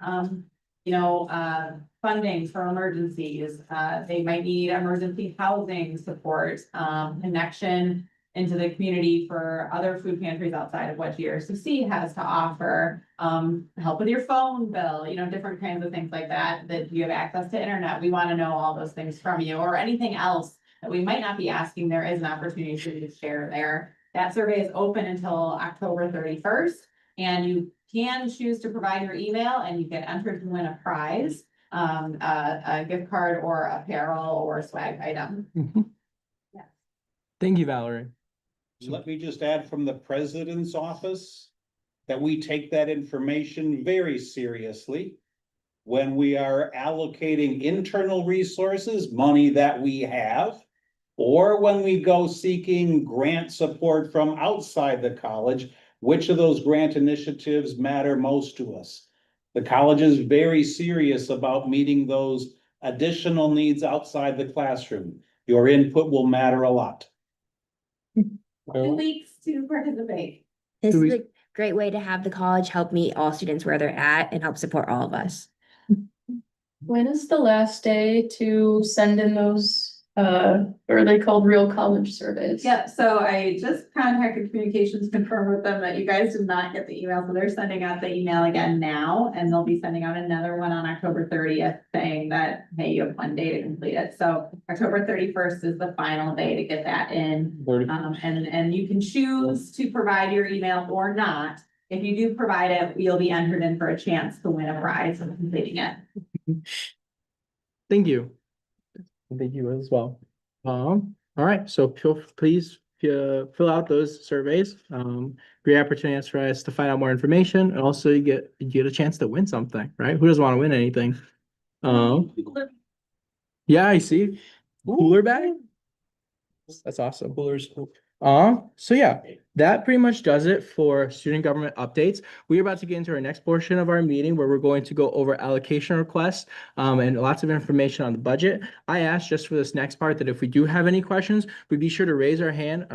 funding for emergencies. They might need emergency housing support, connection into the community for other food pantries outside of what GRCC has to offer, help with your phone bill, different kinds of things like that, that you have access to internet. We want to know all those things from you, or anything else that we might not be asking. There is an opportunity for you to share there. That survey is open until October 31st, and you can choose to provide your email, and you get entered to win a prize, a gift card or apparel or swag item. Thank you, Valerie. Let me just add from the president's office that we take that information very seriously. When we are allocating internal resources, money that we have, or when we go seeking grant support from outside the college, which of those grant initiatives matter most to us? The college is very serious about meeting those additional needs outside the classroom. Your input will matter a lot. 2 weeks to participate. This Do is we- a great way to have the college help meet all students where they're at and help support all of us. When is the last day to send in those, or are they called real college surveys? Yeah, so I just contacted communications, confirmed with them that you guys did not get the email, so they're sending out the email again now, and they'll be sending out another one on October 30th saying that, hey, you have 1 day to complete it. So October 31st is the final day to get that in. And you can choose to provide your email or not. If you do provide it, you'll be entered in for a chance to win a prize for completing it. Thank you. Thank you as well. All right, so please fill out those surveys. Great opportunity for us to find out more information, and also you get a chance to win something, right? Who doesn't want to win anything? Yeah, I see. Cooler bag? That's awesome. Coolers, cool. So yeah, that pretty much does it for student government updates. We're about to get into our next portion of our meeting where we're going to go over allocation requests and lots of information on the budget. I asked just for this next part that if we do have any questions, we'd be sure to raise our hand.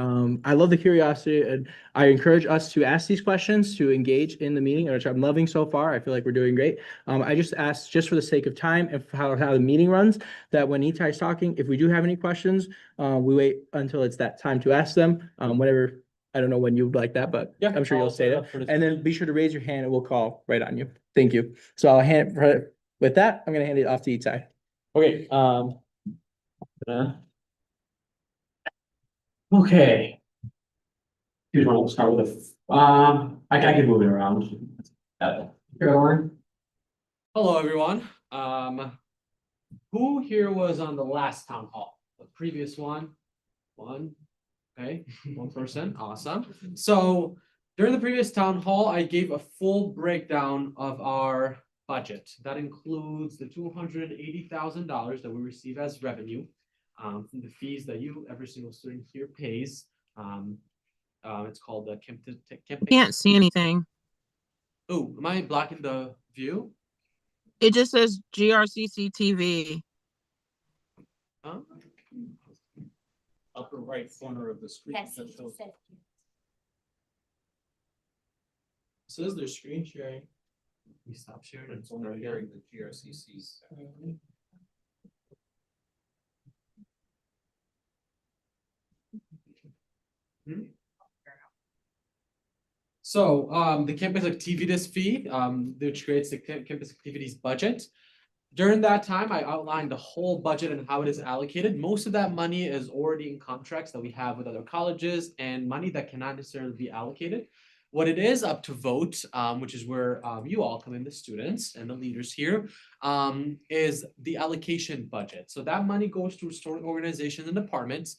I love the curiosity and I encourage us to ask these questions, to engage in the meeting, which I'm loving so far. I feel like we're doing great. I just asked just for the sake of time and how the meeting runs, that when Itai is talking, if we do have any questions, we wait until it's that time to ask them. Whenever, I don't know when you'd like that, but Yeah, I'm sure you'll I'll say set it. up for this. And then be sure to raise your hand and we'll call right on you. Thank you. So I'll with that, I'm gonna hand it off to Itai. Okay, okay. Here's one, we'll start with, I can move it around. Hello, everyone. Who here was on the last town hall? The previous one? One, okay, one person, awesome. So during the previous town hall, I gave a full breakdown of our budget. That includes the $280,000 that we receive as revenue from the fees that every single student here pays. It's called the campus. Can't see anything. Oh, am I blocking the view? It just says GRCC TV. Upper right corner of the screen. Yes. Says there's screen sharing. We stop sharing. It's only sharing the GRCCs. So the campus activities fee, which creates the campus activities budget. During that time, I outlined the whole budget and how it is allocated. Most of that money is already in contracts that we have with other colleges and money that cannot necessarily be allocated. What it is up to vote, which is where you all come in, the students and the leaders here, is the allocation budget. So that money goes to student organizations and departments.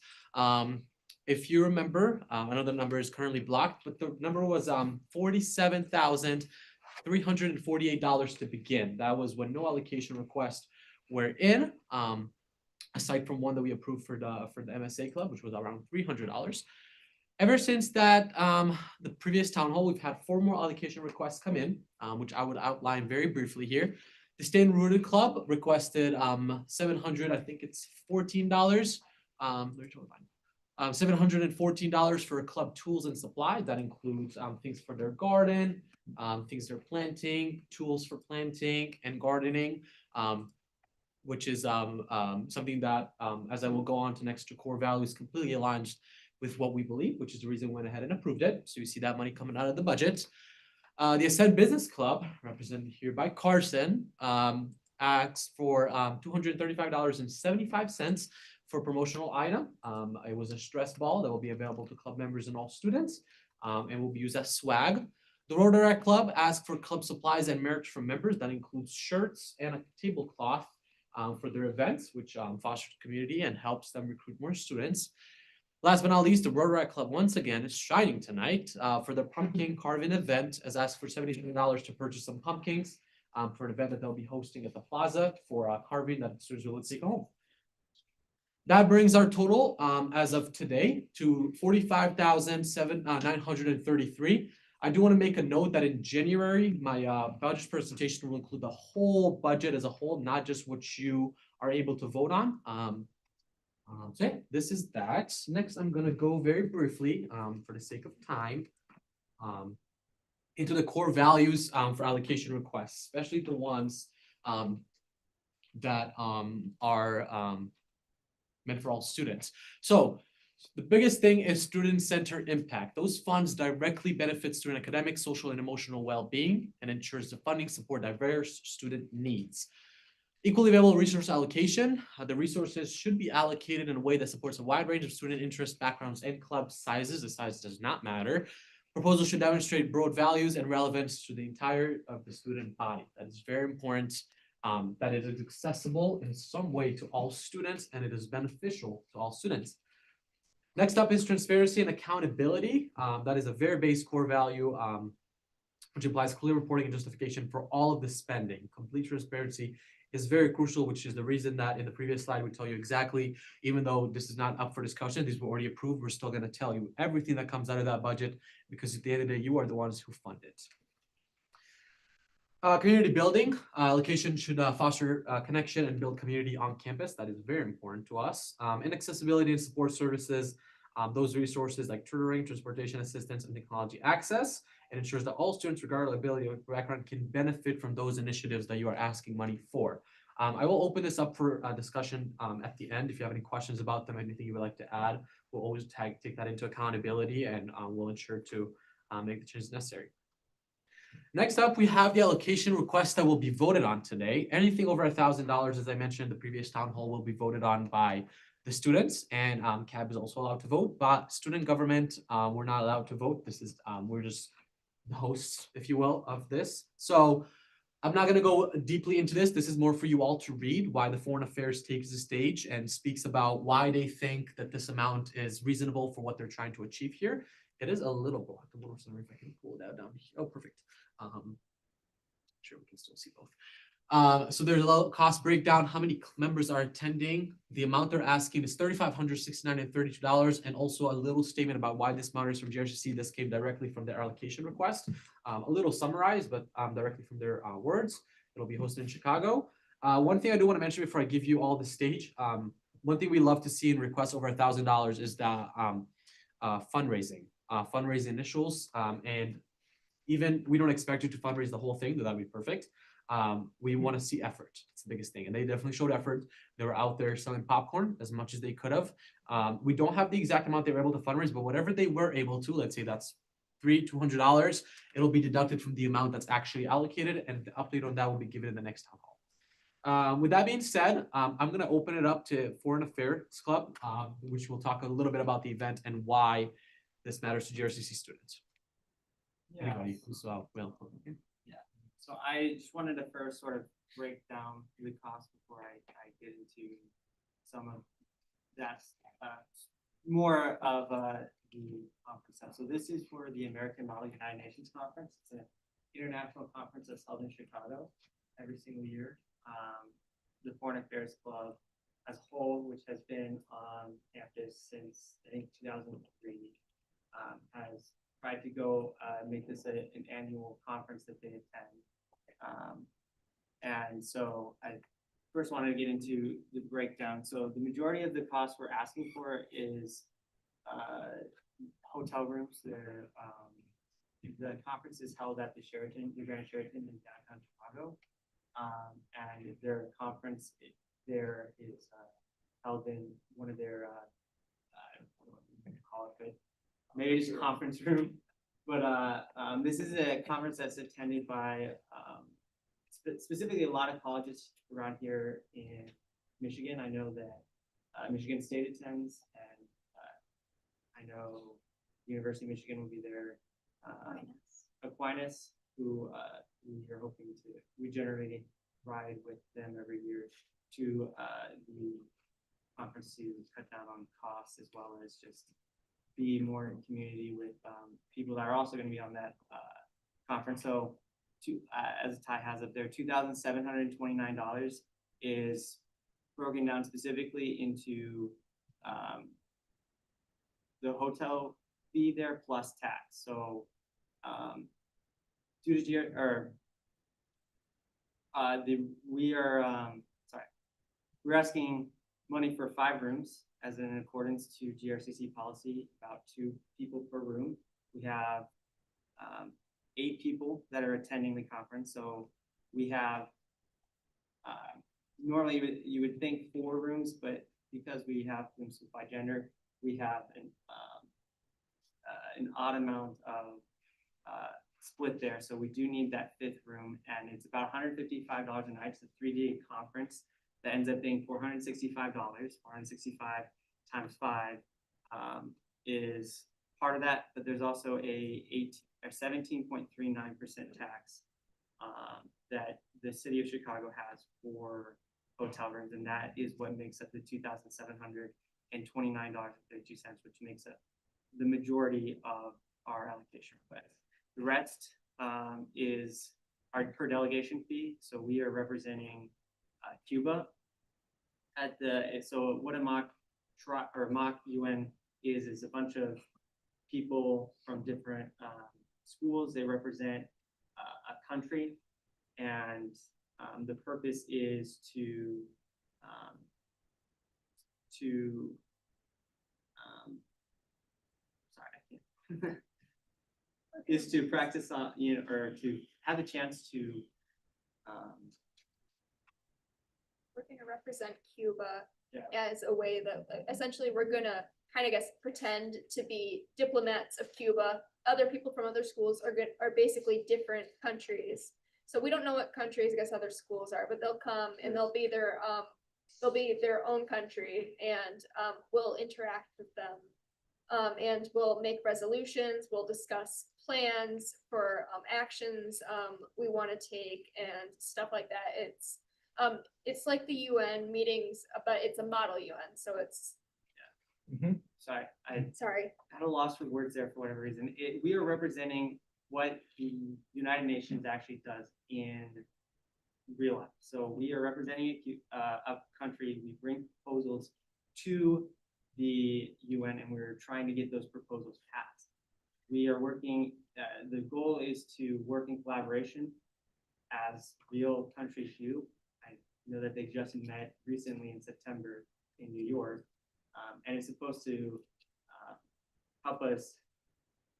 If you remember, I know the number is currently blocked, but the number was $47,348 to begin. That was when no allocation requests were in, aside from one that we approved for the MSA Club, which was around $300. Ever since that, the previous town hall, we've had 4 more allocation requests come in, which I would outline very briefly here. The Stay Rooted Club requested $700, I think it's $14. $714 for club tools and supplies. That includes things for their garden, things they're planting, tools for planting and gardening, which is something that, as I will go on to next to core values, completely aligns with what we believe, which is the reason we went ahead and approved it. So you see that money coming out of the budget. The Ascend Business Club, represented here by Carson, asks for $235.75 for a promotional item. It was a stress ball that will be available to club members and all students, and will be used as swag. The Rotaract Club asked for club supplies and merch from members. That includes shirts and a tablecloth for their events, which fosters community and helps them recruit more students. Last but not least, the Rotaract Club once again is shining tonight for the pumpkin carving event, as asked for $70 to purchase some pumpkins for an event that they'll be hosting at the plaza for carving that the students will take home. That brings our total as of today to 45,933. I do want to make a note that in January, my budget presentation will include the whole budget as a whole, not just what you are able to vote on. So yeah, this is that. Next, I'm gonna go very briefly, for the sake of time, into the core values for allocation requests, especially the ones that are meant for all students. So the biggest thing is student-centered impact. Those funds directly benefit student academic, social, and emotional well-being and ensures the funding support diverse student needs. Equally available resource allocation. The resources should be allocated in a way that supports a wide range of student interests, backgrounds, and club sizes. The size does not matter. Proposals should demonstrate broad values and relevance to the entire of the student body. That is very important. That it is accessible in some way to all students and it is beneficial to all students. Next up is transparency and accountability. That is a very base core value, which implies clear reporting and justification for all of the spending. Complete transparency is very crucial, which is the reason that in the previous slide, we tell you exactly, even though this is not up for discussion, these were already approved, we're still gonna tell you everything that comes out of that budget, because at the end of the day, you are the ones who fund it. Community building, allocation should foster connection and build community on campus. That is very important to us. And accessibility and support services, those resources like tutoring, transportation assistance, and technology access. It ensures that all students, regardless of ability or background, can benefit from those initiatives that you are asking money for. I will open this up for discussion at the end. If you have any questions about them, anything you would like to add, we'll always take that into accountability and we'll ensure to make the changes necessary. Next up, we have the allocation request that will be voted on today. Anything over $1,000, as I mentioned in the previous town hall, will be voted on by the students, and CAB is also allowed to vote, but student government, we're not allowed to vote. This is, we're just the hosts, if you will, of this. So I'm not gonna go deeply into this. This is more for you all to read why the Foreign Affairs takes the stage and speaks about why they think that this amount is reasonable for what they're trying to achieve here. It is a little blocked. I'm a little sorry if I can pull that down. Oh, perfect. Sure, we can still see both. So there's a little cost breakdown. How many members are attending? The amount they're asking is $3,569.32, and also a little statement about why this matters from GRCC. This came directly from their allocation request. A little summarized, but directly from their words. It'll be hosted in Chicago. One thing I do want to mention before I give you all the stage. One thing we love to see in requests over $1,000 is the fundraising. Fundraising initials, and even we don't expect you to fundraise the whole thing, though that'd be perfect. We want to see effort. It's the biggest thing. And they definitely showed effort. They were out there selling popcorn as much as they could have. We don't have the exact amount they were able to fundraise, but whatever they were able to, let's say that's $200, it'll be deducted from the amount that's actually allocated, and the update on that will be given in the next town hall. With that being said, I'm going to open it up to Foreign Affairs Club, which will talk a little bit about the event and why this matters to GRCC students. Anybody who's will. Yeah, so I just wanted to first sort of break down the cost before I get into some of that's more of the conference stuff. So this is for the American Model United Nations Conference. It's an international conference that's held in Chicago every single year. The Foreign Affairs Club as a whole, which has been on campus since I think 2003, has tried to go make this an annual conference that they attend. And so I first wanted to get into the breakdown. So the majority of the cost we're asking for is hotel rooms. The conference is held at the Grand Sheraton in downtown Chicago. And their conference there is held in one of their, I don't know what you can call it, but maybe just a conference room. But this is a conference that's attended by specifically a lot of colleges around here in Michigan. I know that Michigan State attends, and I know University of Michigan will be there. Aquinas, who we are hoping to, we generally ride with them every year to the conference to cut down on costs, as well as just be more in community with people that are also going to be on that conference. So as Ty has up there, $2,729 is broken down specifically into, the hotel fee there plus tax, so, due to we're asking money for 5 rooms as in accordance to GRCC policy, about 2 people per room. We have 8 people that are attending the conference, so we have normally you would think 4 rooms, but because we have rooms by gender, we have an odd amount of split there, so we do need that 5th room, and it's about $155 a night. It's a 3-day conference that ends up being $465. 465 times 5 is part of that, but there's also a 17.39% tax that the city of Chicago has for hotel rooms, and that is what makes up the $2,729.32, which makes up the majority of our allocation request. The rest is our per delegation fee. So we are representing Cuba at so what a mock UN is a bunch of people from different schools. They represent a country, and the purpose is is to practice on, or to have a chance to we're gonna represent Cuba as a way that essentially we're gonna kind of pretend to be diplomats of Cuba. Other people from other schools are basically different countries. So we don't know what countries other schools are, but they'll come and they'll be their own country, and we'll interact with them. And we'll make resolutions, we'll discuss plans for actions we want to take and stuff like that. It's like the UN meetings, but it's a model UN, so it's sorry, I sorry. had a loss for words there for whatever reason. We are representing what the United Nations actually does in real life. So we are representing a country. We bring proposals to the UN, and we're trying to get those proposals passed. We are working, the goal is to work in collaboration as real countries do. I know that they just met recently in September in New York, and it's supposed to help us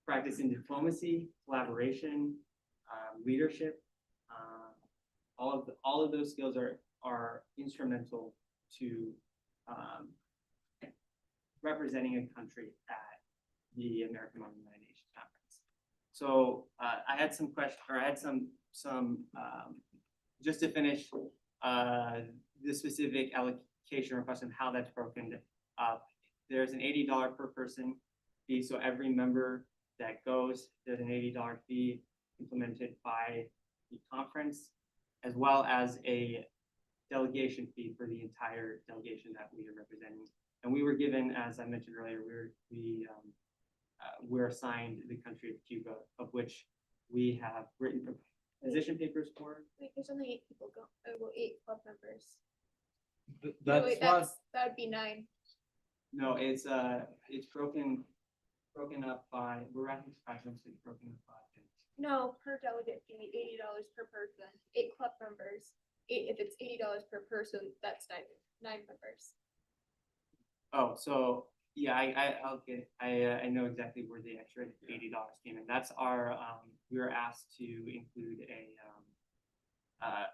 practice in diplomacy, collaboration, leadership. All of those skills are instrumental to representing a country at the American Model United Nations Conference. So I had some questions, or I had some just to finish the specific allocation request and how that's broken up. There's an $80 per person fee, so every member that goes, there's an $80 fee implemented by the conference, as well as a delegation fee for the entire delegation that we are representing. And we were given, as I mentioned earlier, we're assigned the country of Cuba, of which we have written position papers for. Wait, there's only 8 people go. Well, 8 club members. That's That would be 9. No, it's broken up by, we're at this broken up by. No, per delegate fee, $80 per person. 8 club members. If it's $80 per person, that's 9 members. Oh, so yeah, I'll get it. I know exactly where the extra $80 came in. That's our we were asked to include a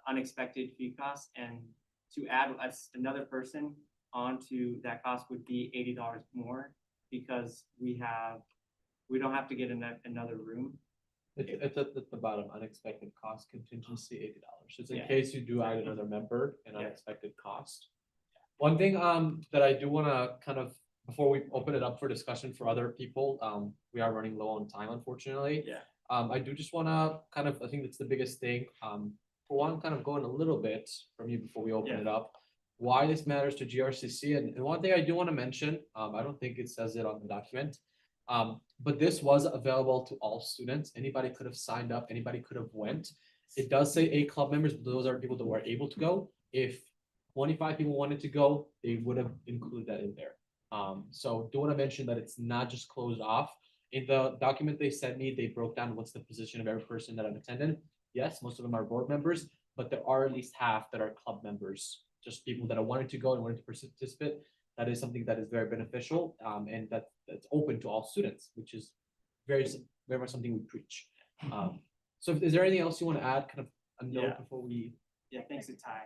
unexpected fee cost, and to add another person onto that cost would be $80 more, because we don't have to get another room. It's at the bottom, unexpected cost contingency, $80. It's in Yeah. case you do add another member, an unexpected cost. One thing that I do wanna kind of, before we open it up for discussion for other people, we are running low on time, unfortunately. Yeah. I do just wanna kind of, I think that's the biggest thing, for one, kind of going a little bit from you before we open it up, why this matters to GRCC. And one thing I do wanna mention, I don't think it says it on the document, but this was available to all students. Anybody could have signed up, anybody could have went. It does say 8 club members, but those are people that were able to go. If 25 people wanted to go, they would have included that in there. So do want to mention that it's not just closed off. In the document they sent me, they broke down what's the position of every person that attended. Yes, most of them are board members, but there are at least half that are club members, just people that are wanted to go and wanted to participate. That is something that is very beneficial, and that's open to all students, which is very much something we preach. So is there anything else you want to add, kind of a note Yeah. before we? Yeah, thanks to Ty.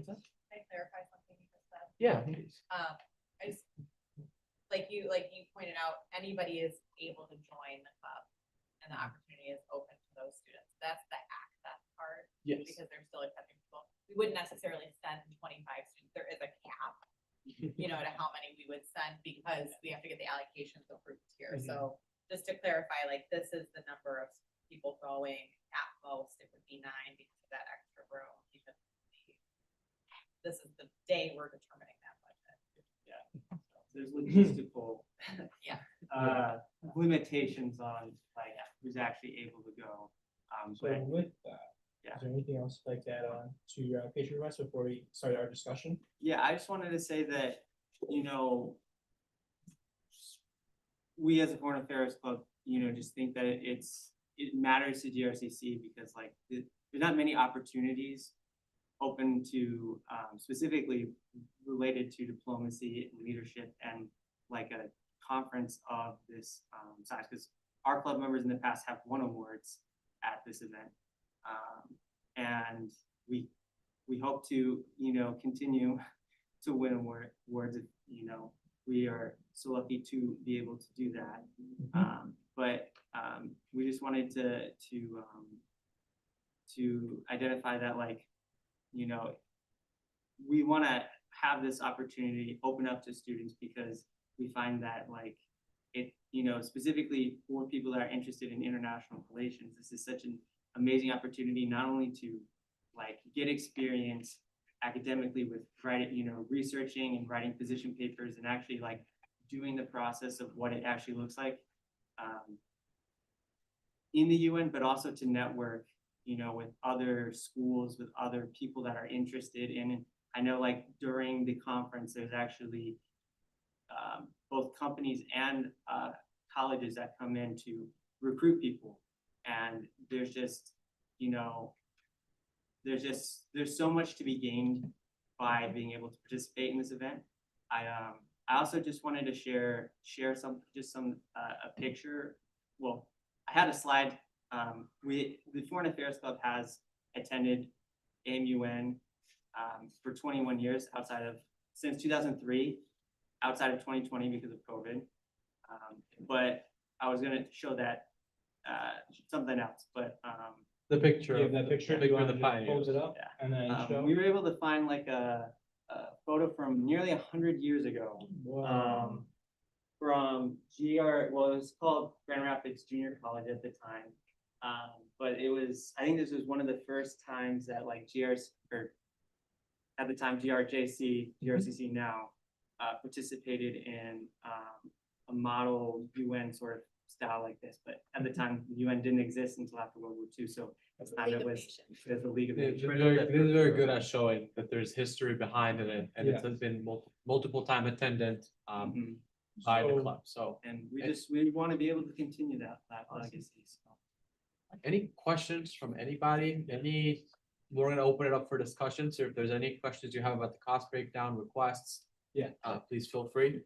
What's that? Can I clarify something you just said? Yeah, please. I just, like you pointed out, anybody is able to join the club and the opportunity is open to those students. That's the access part. Yes. Because they're still accepting people. We wouldn't necessarily send 25 students. There is a cap, to how many we would send because we have to get the allocations approved here. So just to clarify, like this is the number of people going. At most, it would be 9 because of that extra room. This is the day we're determining that budget. Yeah, there's logistical. Yeah. Limitations on like who's actually able to go. So But with that, Yeah. is there anything else you'd like to add on to your application request before we start our discussion? yeah, I just wanted to say that, we as a Foreign Affairs Club, just think that it matters to GRCC because like there's not many opportunities open to specifically related to diplomacy and leadership and like a conference of this size, because our club members in the past have won awards at this event. And we hope to, continue to win awards if, we are so lucky to be able to do that. But we just wanted to identify that like, we want to have this opportunity open up to students because we find that like it, specifically for people that are interested in international relations, this is such an amazing opportunity, not only to like get experience academically with writing, researching and writing position papers and actually like doing the process of what it actually looks like in the UN, but also to network, with other schools, with other people that are interested in it. I know like during the conference, there's actually both companies and colleges that come in to recruit people. And there's just, there's so much to be gained by being able to participate in this event. I also just wanted to share a picture. Well, I had a slide. The Foreign Affairs Club has attended AMUN for 21 years since 2003, outside of 2020 because of COVID. But I was gonna show that something else, but The picture. Yeah, that picture, Picture you of wanna the just pioneers. close it up and then show. we were able to find like a photo from nearly 100 years ago. Wow. From it was called Grand Rapids Junior College at the time. But I think this was one of the first times that like at the time GRCC now, participated in a model UN sort of style like this. But at the time, the UN didn't exist until after World War II. So that's time it was the League of This Nations. is very good at showing that there's history behind it and it Yeah. has been multiple time attendant Mhm. by the So- club. So And we want to be able to continue that legacy. So. any questions from anybody? We're gonna open it up for discussion. So if there's any questions you have about the cost breakdown requests, Yeah. Please feel free.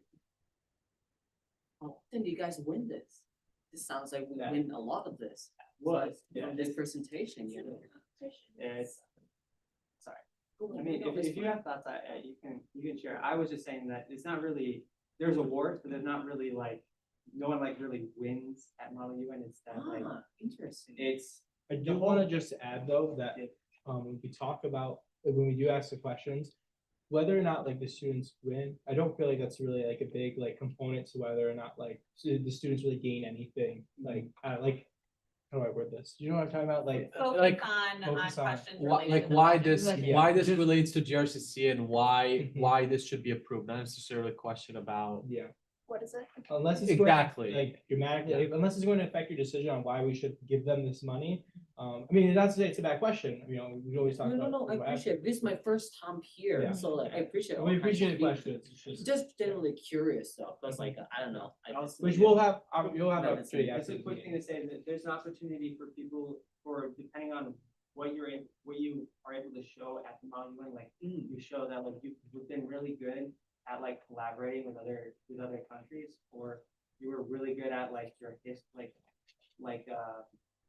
How often do you guys win this? This sounds like we Yeah. win a lot of this. Yeah. From this presentation, It's sorry. I mean, if you have thoughts, you can share. I was just saying that it's not really, there's awards, but there's not really like, no one like really wins at Model UN. It's that like, Interesting. it's. I do want to just add though that when we talk about when we do ask the questions, whether or not like the students win, I don't feel like that's really like a big like component to whether or not like the students really gain anything. Like how do I word this? Do you know what I'm talking about? Like Focus on focus on- questions Why, related like to the why budget. this, Yeah. why this relates to GRCC and why Mhm. this should be approved, not necessarily a question about. Yeah. What is it? Unless it's Exactly. going, like dramatically, unless it's going to affect your decision on why we should give them this money, I mean, not to say it's a bad question, you know, we always talk No, about. no, no, I appreciate it. This is my first time Yeah. here, so like, I appreciate. all We kinds of appreciate the feedback. questions, it's just. Just generally curious stuff, because like, I don't know. Which we'll have, you'll have No, an opportunity It's after a the quick meeting. thing to say, that there's an opportunity for people, for depending on what what you are able to show at the monument, like, you show that like you've been really good at like collaborating with other countries, or you were really good at like your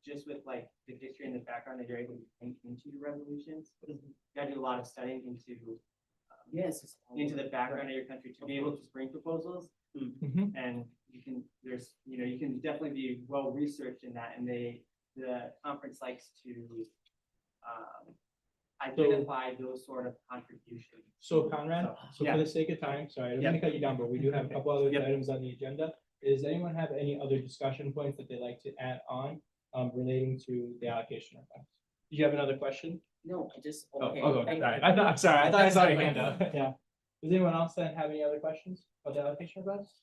just with like the history and the background that you're able to bring into your resolutions. You gotta do a lot of studying into Yes. into the background of your country to be able to bring proposals. And you can, you can definitely be well researched in that, and the conference likes to identify those sort of contributions. So Conrad, so yeah. for the sake of time, sorry, I don't Yep. mean to cut you down, but we do have a couple other Yep. items on the agenda. Does anyone have any other discussion points that they'd like to add on, relating to the allocation request? Do you have another question? No, I just. Oh, okay, okay, thank sorry, you. I'm sorry, I thought I saw your That's hand up, yeah. Does anyone else then have any other questions about the allocation request?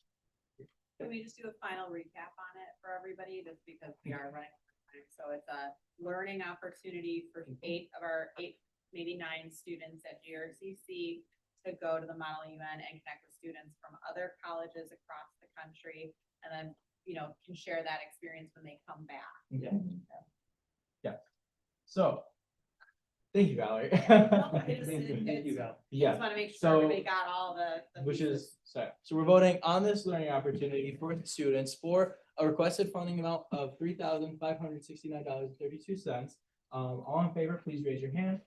Can we just do a final recap on it for everybody, just because we are running out of time? So it's a learning opportunity for 8 of our 8, maybe 9 students at GRCC to go to the Model UN and connect with students from other colleges across the country, and then, can share that experience when they come back. Okay. Yeah. So, thank you, Valerie. Thank you, Val. Yeah. Just wanna make sure so- everybody got all the. Which is, sorry, so we're voting on this learning opportunity for the students for a requested funding amount of $3,569.32. All in favor, please raise your hand.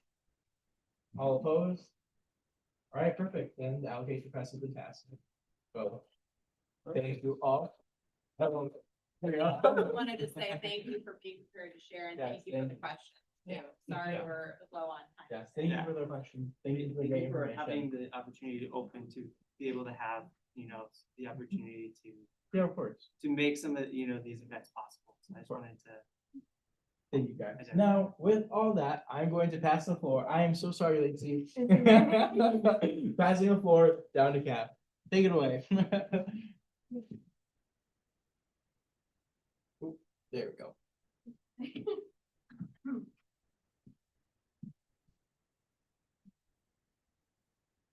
All opposed? All right, perfect, then the allocation passes the task. So, thank you all. There you I go. wanted to say thank you for being prepared to share, and Yes, thank you for the thank- questions too. Sorry, Yeah. we're low on time. Yes, thank you for the question, thank you for the Thank you for information. having the opportunity to open, to be able to have, the opportunity Yeah, of course. to make some of, these events possible. So I just wanted to. Thank you, guys. Okay. Now, with all that, I'm going to pass the floor. I am so sorry, Lacey. Passing the floor down to Cap. Take it away. Oop, there we go.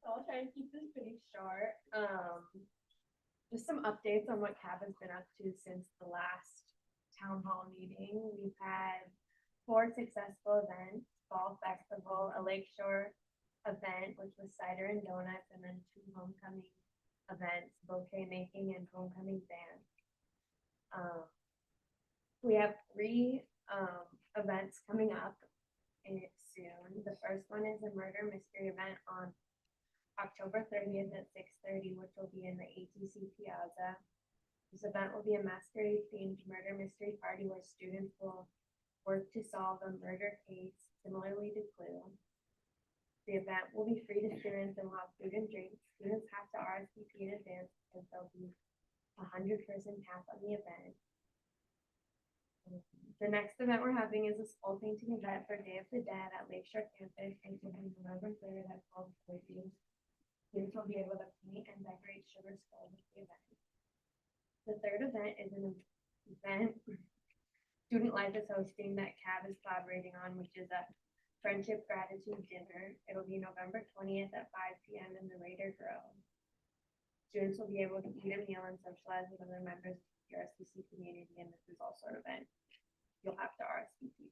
I'll try and keep this pretty short. Just some updates on what CAB has been up to since the last town hall meeting. We've had 4 successful events: Fall Festival, a Lakeshore event, which was cider and donuts, and then 2 homecoming events, bouquet making and homecoming dance. We have 3 events coming up soon. The first one is a murder mystery event on October 30th at 6:30, which will be in the ATC Piazza. This event will be a masquerade themed murder mystery party where students will work to solve a murder case similarly to Clue. The event will be free to students and will have food and drinks. Students have to RSVP in advance because there'll be a 100-person cap on the event. The next event we're having is a skull painting event for Day of the Dead at Lakeshore Campus, and November 3rd at 12:30. Students will be able to paint and decorate sugar skulls at the event. The third event is an event Student Life is hosting that CAB is collaborating on, which is a friendship gratitude dinner. It'll be November 20th at 5 p.m. in the Raider Grill. Students will be able to eat a meal and socialize with other members of the RSVC community, and this is also an event you'll have to RSVP.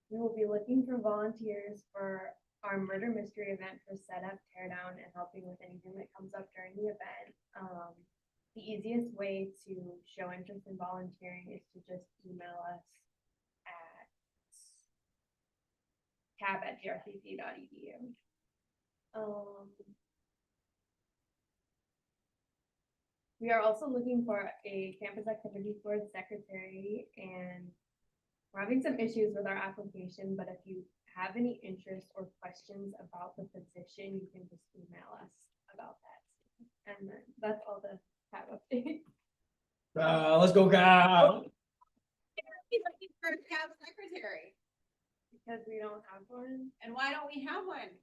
We will be looking for volunteers for our murder mystery event for setup, tear down, and helping with anything that comes up during the event. The easiest way to show interest in volunteering is to just email us at cab@grcc.edu. We are also looking for a campus activities board secretary, and we're having some issues with our application, but if you have any interest or questions about the position, you can just email us about that. And then that's all the CAB update. Let's go, Cap. He's looking for a CAB secretary. Because we don't have one. And why don't we have one?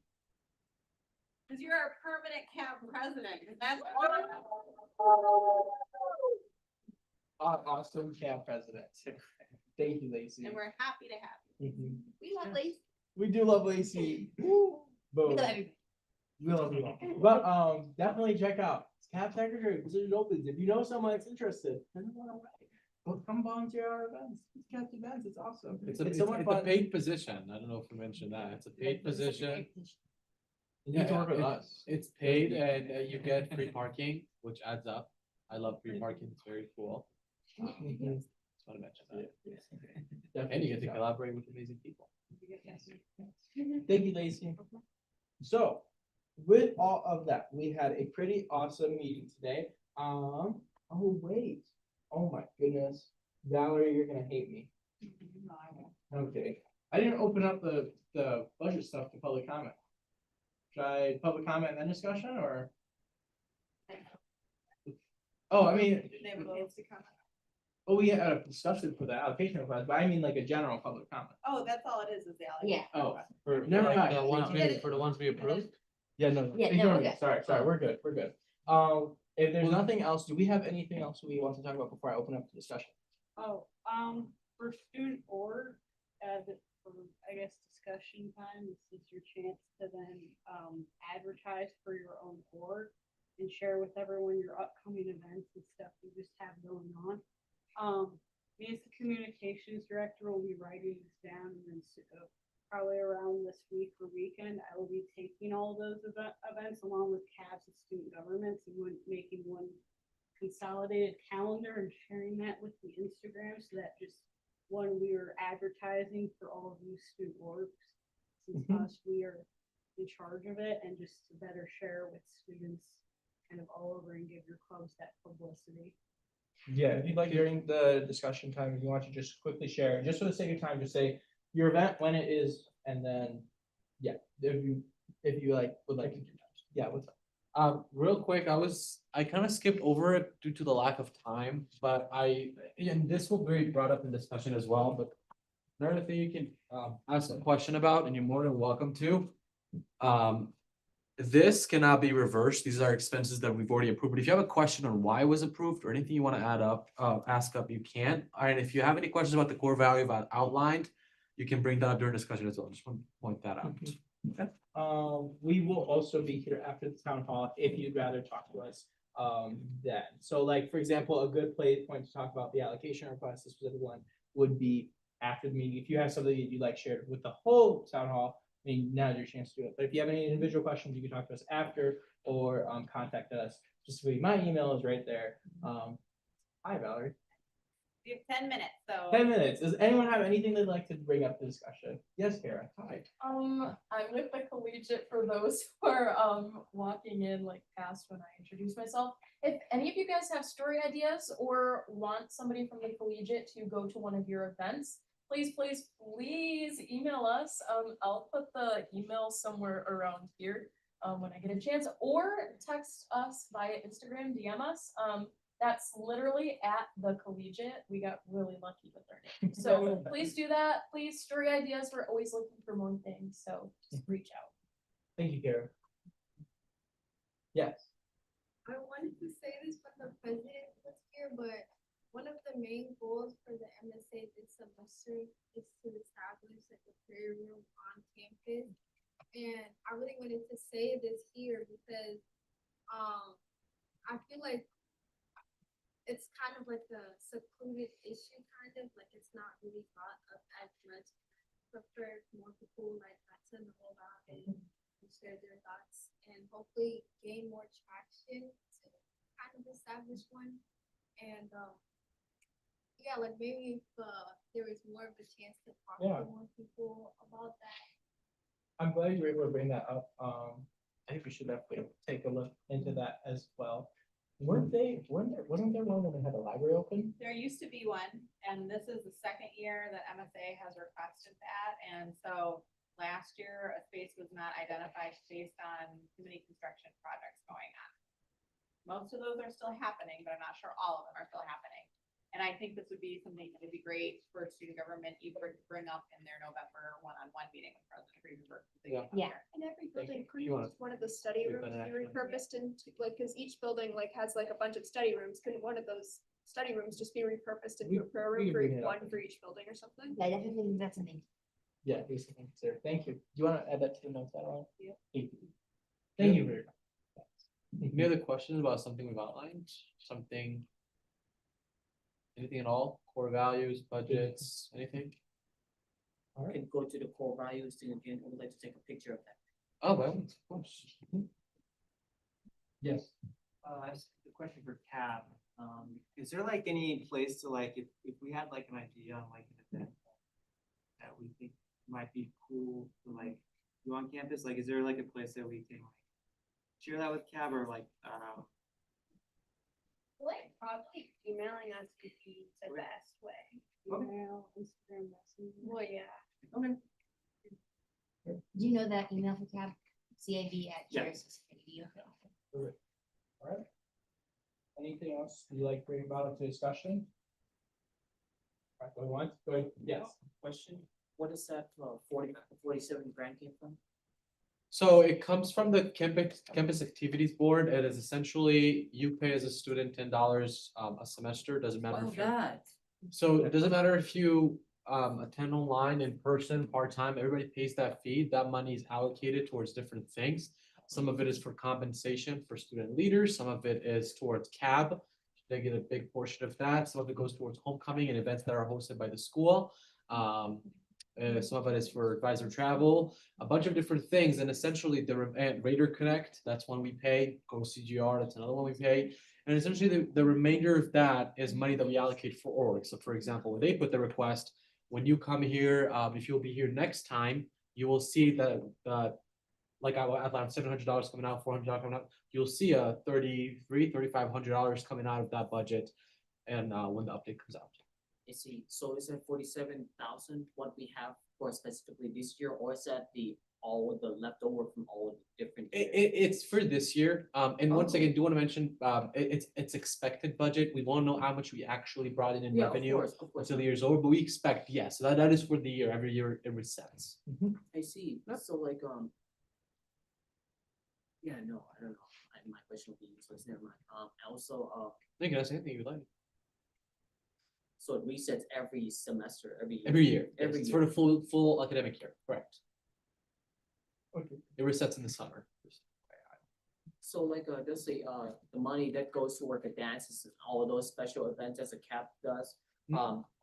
Because you're our permanent CAB president, and that's. Awesome Cap president. Thank you, Lacey. and we're happy to have you. Mhm. We love Lacey. We do love Lacey. Boom. We love you all. But definitely check out CAP Secretary position opens. If you know someone that's interested, send them our way. Well, come volunteer our events. It's CAP events. It's awesome. It's a so much fun. paid position. I don't know if we mentioned that. It's a paid position. You need to work with Yeah, us. It's paid and you get free parking, which adds up. I love free parking. It's very cool. Just want to mention that. And you get to collaborate with amazing people. Thank you, Lacey. So, with all of that, we had a pretty awesome meeting today. Oh wait. Oh my goodness. Valerie, you're gonna hate me. Okay. I didn't open up the budget stuff to public comment. Should I public comment and then discussion or? Oh, I mean. Oh, we had a discussion for the allocation request, but I mean like a general public comment. Oh, that's all it is the allocation. Oh, never mind. For the ones we approved? Yeah, no, Yeah, no, ignore we're me. good. Sorry, we're good, we're good. If there's nothing else, do we have anything else we want to talk about before I open up the discussion? Oh, for student board, for, I guess, discussion time, this is your chance to then, advertise for your own board and share with everyone your upcoming events and stuff you just have going on. Me as the communications director will be writing this down and then probably around this week or weekend, I will be taking all those events along with CABS and student governments and making one consolidated calendar and sharing that with the Instagram so that just when we are advertising for all of you student orgs, since us, we are in charge of it and just to better share with students kind of all over and give your clubs that publicity. Yeah, if you'd like during the discussion time, if you want to just quickly share, just for the sake of time, just say your event, when it is, and then, yeah, if you like, would like to do that. Yeah, what's up? Real quick, I kind of skipped over it due to the lack of time, but and this will be brought up in discussion as well, but another thing you can ask a question about, and you're more than welcome to. This cannot be reversed. These are expenses that we've already approved. But if you have a question on why it was approved or anything you want to ask up, you can. And if you have any questions about the core value about outlined, you can bring that up during discussion as well. Just want to point that out. Okay. We will also be here after the town hall if you'd rather talk to us then. So like, for example, a good point to talk about the allocation request, the specific one, would be after the meeting. If you have something that you'd like shared with the whole town hall, I mean, now's your chance to do it. But if you have any individual questions, you can talk to us after or contact us. Specifically, my email is right there. Hi, Valerie. We have 10 minutes, so. 10 minutes. Does anyone have anything they'd like to bring up to discussion? Yes, Kara. Hi. I'm with the collegiate for those who are walking in like past when I introduce myself. If any of you guys have story ideas or want somebody from the collegiate to go to one of your events, please email us. I'll put the email somewhere around here when I get a chance, or text us via Instagram, DM us. That's literally at the collegiate. We got really lucky with their name. So please do that. Please, story ideas. We're always looking for more things. So just reach out. Thank you, Kara. Yes. I wanted to say this when the president was here, but one of the main goals for the MSA this semester is to establish like a prayer room on campus. And I really wanted to say this here because I feel like it's kind of like a secluded issue, kind of like it's not really thought of as much. Prefer more people like to know about it and share their thoughts and hopefully gain more traction to kind of establish one. And yeah, like maybe if there is more of a chance to talk to more people about that. I'm glad you were able to bring that up. I think we should definitely take a look into that as well. Wasn't there one when they had a library open? There used to be one, and this is the second year that MSA has requested that, and so last year, a space was not identified based on too many construction projects going on. Most of those are still happening, but I'm not sure all of them are still happening. And I think this would be something that would be great for student government, you could bring up in their November one-on-one meeting with President Greenberg. Yeah. And every Thank building you. could You wanna- use one of the study Wait, rooms but be actually- repurposed into, like, cause each building like has like a bunch of study rooms, couldn't one of those study rooms just be repurposed into a prayer we room can for bring it up. one for each building or something? Yeah, definitely think that's something. Yeah, basically, consider. Thank you. Do you want to add that to the notes at all? Yeah. Thank you very much. Any other questions about something we've outlined? Something? Anything at all? Core values, budgets, anything? You can go to the core values thing again. I would like to take a picture of that. Oh, by all means, of course. Yes. I have a question for Cab. Is there like any place to like, if we had like an idea on like an event that we think might be cool to like do on campus, like is there like a place that we can like share that with Cab or like, Like probably emailing us would be the best way. Email, Instagram, Messenger. Well, yeah. Okay. Do you know that email for CAB? CAB@chair650. All right. Anything else you'd like to bring about into discussion? All right, going once, going, yes. Question, what is that, 47 grant came from? So it comes from the campus activities board. It is essentially you pay as a student $10 a semester, doesn't matter Oh, if you're. that. So it doesn't matter if you attend online, in person, part-time, everybody pays that fee. That money is allocated towards different things. Some of it is for compensation for student leaders, some of it is towards CAB. They get a big portion of that. Some of it goes towards homecoming and events that are hosted by the school. Some of it is for advisor travel, a bunch of different things, and essentially the Raider Connect, that's one we pay. Go CGR, that's another one we pay. And essentially the remainder of that is money that we allocate for org. So for example, when they put the request, when you come here, if you'll be here next time, you will see that like I outlined $700 coming out, $400 coming out. You'll see a $3,500 coming out of that budget, and when the update comes out. I see, so is that 47,000 what we have for specifically this year, or is that all of the leftover from all of the different years? It's for this year, and once Oh. again, do want to mention, it's expected budget. We won't know how much we actually brought in Yeah, of revenue course, of course. until the year's over, but we expect, yes, so that is for the year. Every year it resets. I see, so like, yeah, no, I don't know, my question would be useless, never mind, also, You can ask anything you'd like. so it resets every semester, every year? Every year, yes, Every it's year. for the full academic year, correct. Okay. It resets in the summer. So like, let's say, the money that goes toward the dances, and all of those special events as a CAP does,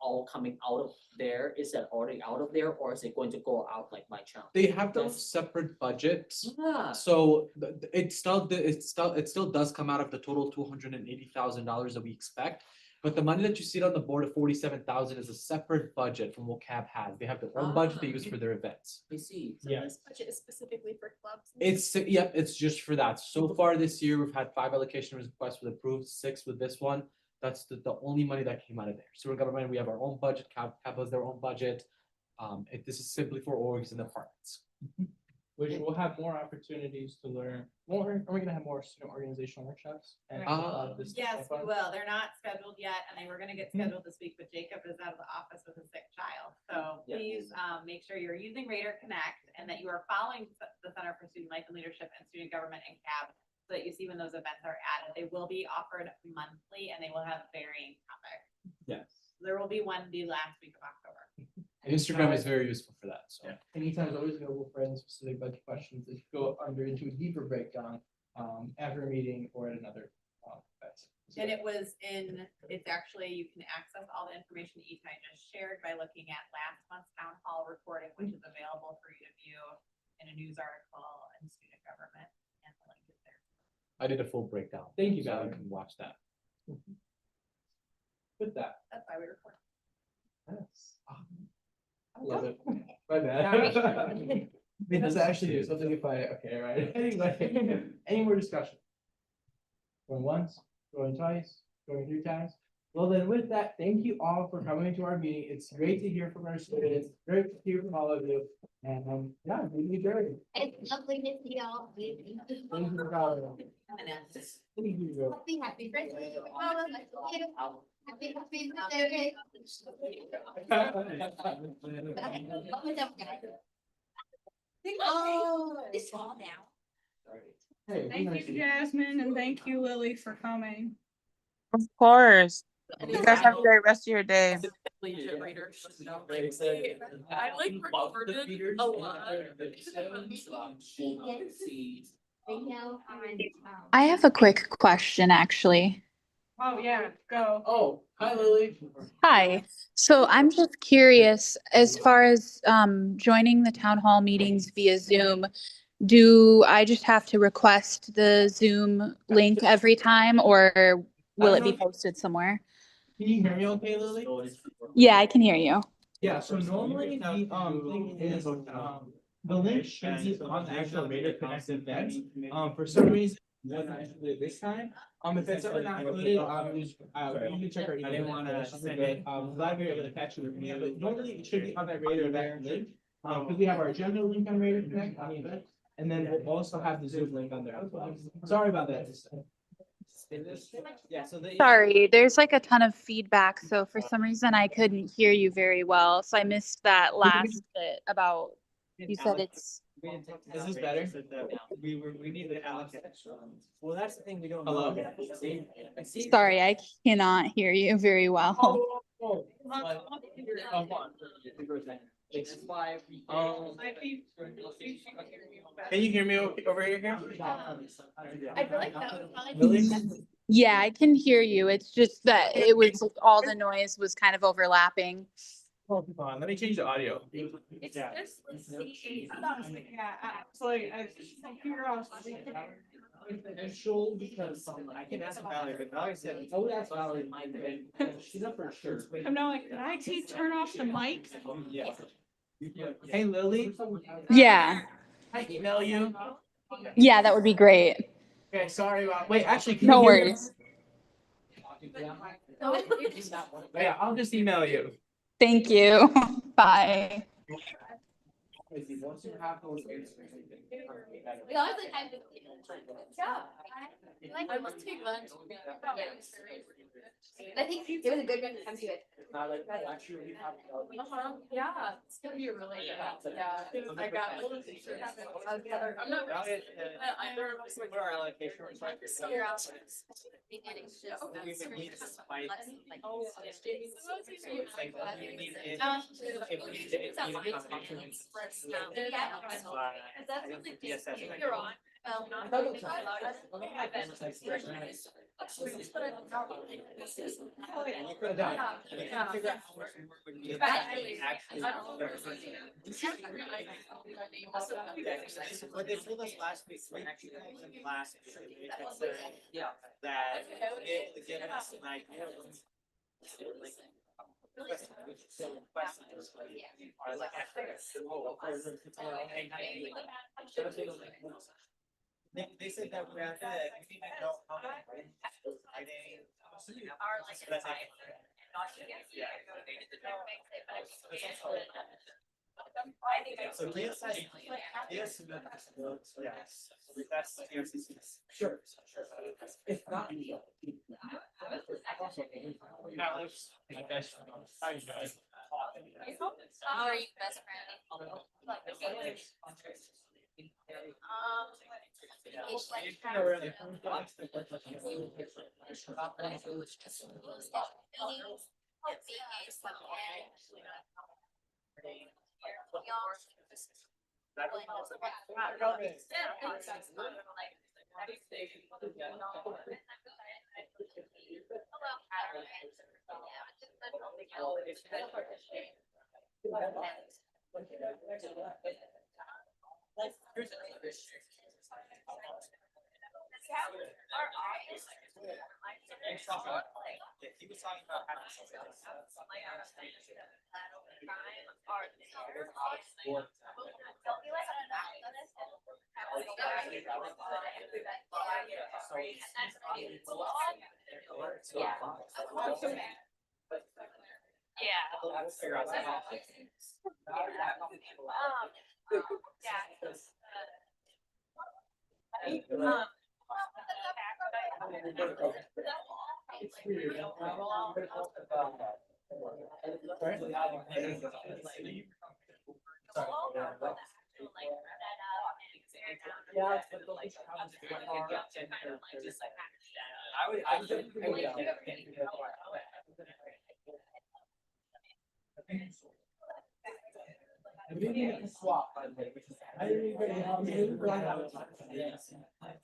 all coming out of there, is that already out of there, or is it going to go out like my channel? They have those separate budgets. Ah. So it still does come out of the total $280,000 that we expect. But the money that you see on the board of 47,000 is a separate budget from what CAB has. They have their own budget they use for their events. I see. So this budget is specifically for clubs. and It's, yep, it's just for that. So far this year, we've had 5 allocation requests with approved, 6 with this one. That's the only money that came out of there. Student government, we have our own budget, CAB has their own budget. This is simply for orgs and departments. Which we'll have more opportunities to learn more. Are we gonna have more student organizational workshops? And this Yes, we fun? will. They're not scheduled yet, and they were gonna get scheduled this week, but Jacob is out of the office with a sick child. So Yeah. please, make sure you're using Raider Connect and that you are following the Center for Student Life and Leadership and Student Government and CAB, so that you see when those events are added. They will be offered monthly and they will have varying topics. Yes. There will be one the last week of October. Instagram is very useful for that, so. Anytime is always available for any specific budget questions. If you go under into a deeper breakdown, after a meeting or at another, event. And it's actually, you can access all the information that Itai just shared by looking at last month's town hall recording, which is available for you to view in a news article in student government, and the link is there. I did a full breakdown. Thank you, so Valerie. can watch that. With that. That's why we record. Yes. I love it. My bad. Sorry. It does actually do something if I, okay, right? Anyway, any more discussion? Going once, going twice, going 3 times? Well, then with that, thank you all for coming to our meeting. It's great to hear from our students, great to hear from all of you. And, yeah, meeting adjourned. It's lovely to see y'all. Thank you for coming. Thank you. Happy birthday. Happy birthday. Oh, it's all now. Hey, Thank you, Jasmine, and thank you, Lily, for coming. Of course. You guys have a great rest of your day. I like recorded a lot. I have a quick question, actually. Oh, yeah, go. Oh, hi Lily. Hi. So I'm just curious, as far as joining the town hall meetings via Zoom, do I just have to request the Zoom link every time, or will it be posted somewhere? Can you hear me okay, Lily? Yeah, I can hear you. Yeah, so normally the link is the link should be on the actual Raider Connect event. For some reason, it wasn't included this time. If it's ever not included, you can check our email. I didn't wanna send it. Glad we were able to catch you. Yeah, but normally it should be on that Raider event link. Because we have our agenda link on Raider Connect on the event, and then we'll also have the Zoom link on there. Sorry about that. Yeah, so the. Sorry, there's like a ton of feedback, so for some reason I couldn't hear you very well, so I missed that last bit about, you said it's. Is this better? We need the Alex. Well, that's the thing, we don't. Hello? Sorry, I cannot hear you very well. It's five. Can you hear me over here? I feel like that would probably Really? Yeah, I can hear you. It's just that it was, all the noise was kind of overlapping. Hold on, let me change the audio. It's just, let's see. Yeah, it's like, I figure out. Because I can ask Valerie, but Valerie said, I would ask Valerie, she's up for sure. I'm not like, can I turn off the mic? Yeah. Hey Lily. Yeah, I email you. yeah, that would be great. Okay, sorry about, wait, actually, can No you hear me? worries. Yeah, I'll just email you. Thank you. Bye. Once you have those answers. We always like have to. Like, I must take lunch. I think it was a good one to come to it. Yeah, it's gonna be a really good, yeah, I got. I'm not. What our allocation was like. You're out. Beginnings just. We would need to spike. Oh, that's really, you're on. You could have done. You can figure out how much work would be actually. What they told us last week, we actually told them last week, yeah, that it given us an idea. They said that we have to, we didn't know how many. So yes, yes, that's sure. If not. Alex, my best friend. Hi, guys. How are you, best friend? He was talking about We need to swap, by the way, which is, I didn't even realize.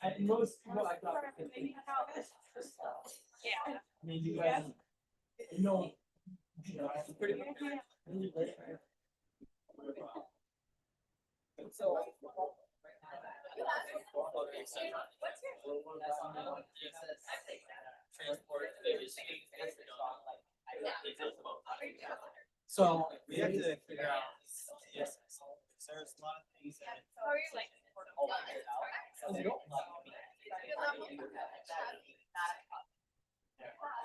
At most people I thought. Yeah. I mean, you guys, know, it's pretty. So. So we have to figure out, yes, there's a lot of things that.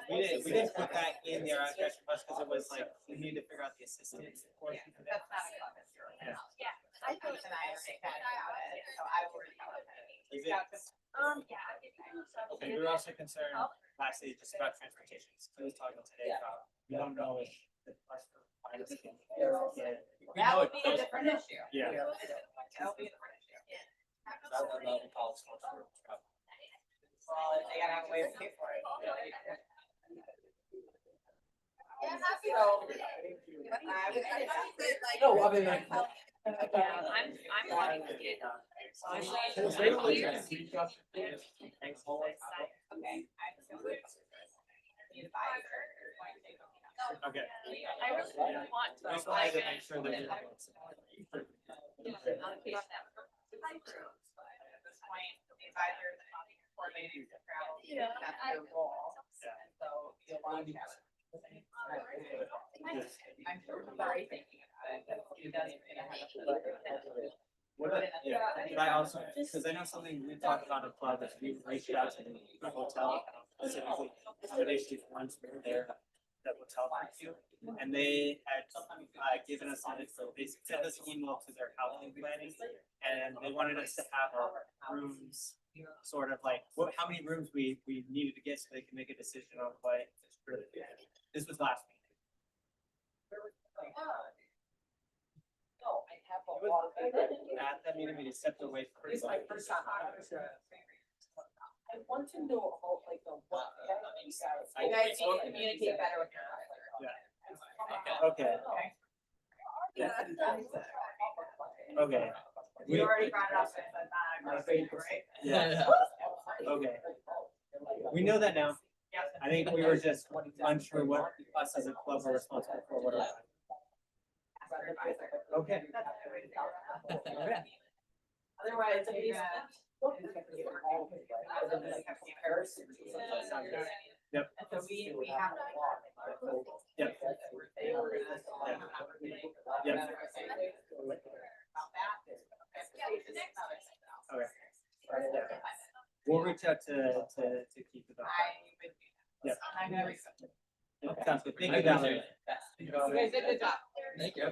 We didn't put that in the architecture bus because it was like, we need to figure out the assistance. Yeah. I think that I already had so I will. Okay, we were also concerned, lastly, just about transportation, because I was talking today about, we don't know if the bus providers can. That would be a different issue. Yeah. That would be a different issue. Well, they gotta have a way to pay for it. No, I mean, like. I'm wanting to get. Okay. I really want to. I just wanted to make sure that. At this point, the advisor is coordinating the travel. That's their role. And so you'll want to have. I'm sure we're already thinking about it. It does. But I also, because I know something we talked about in club, is we reached out to the hotel, specifically, they should once we were there, that hotel review. And they had given us, so they sent us an email to their housing planning, and they wanted us to have our rooms, sort of like, how many rooms we needed to get so they can make a decision on what. This was last week. That meeting we stepped away from. It's my first time. I want to know how, like, the what. You guys need to communicate better with your advisor. Yeah. Okay. Okay. You already brought it up, so it's not a great, right? Yeah. Okay. We know that now. I think we were just unsure what us as a club are responsible for, what. Okay. Otherwise, if you. Yep. So we have. Yep. Yep. Okay. We'll reach out to keep it up. Yep. Sounds good. Thank you, Valerie. You guys did a good job. Thank you.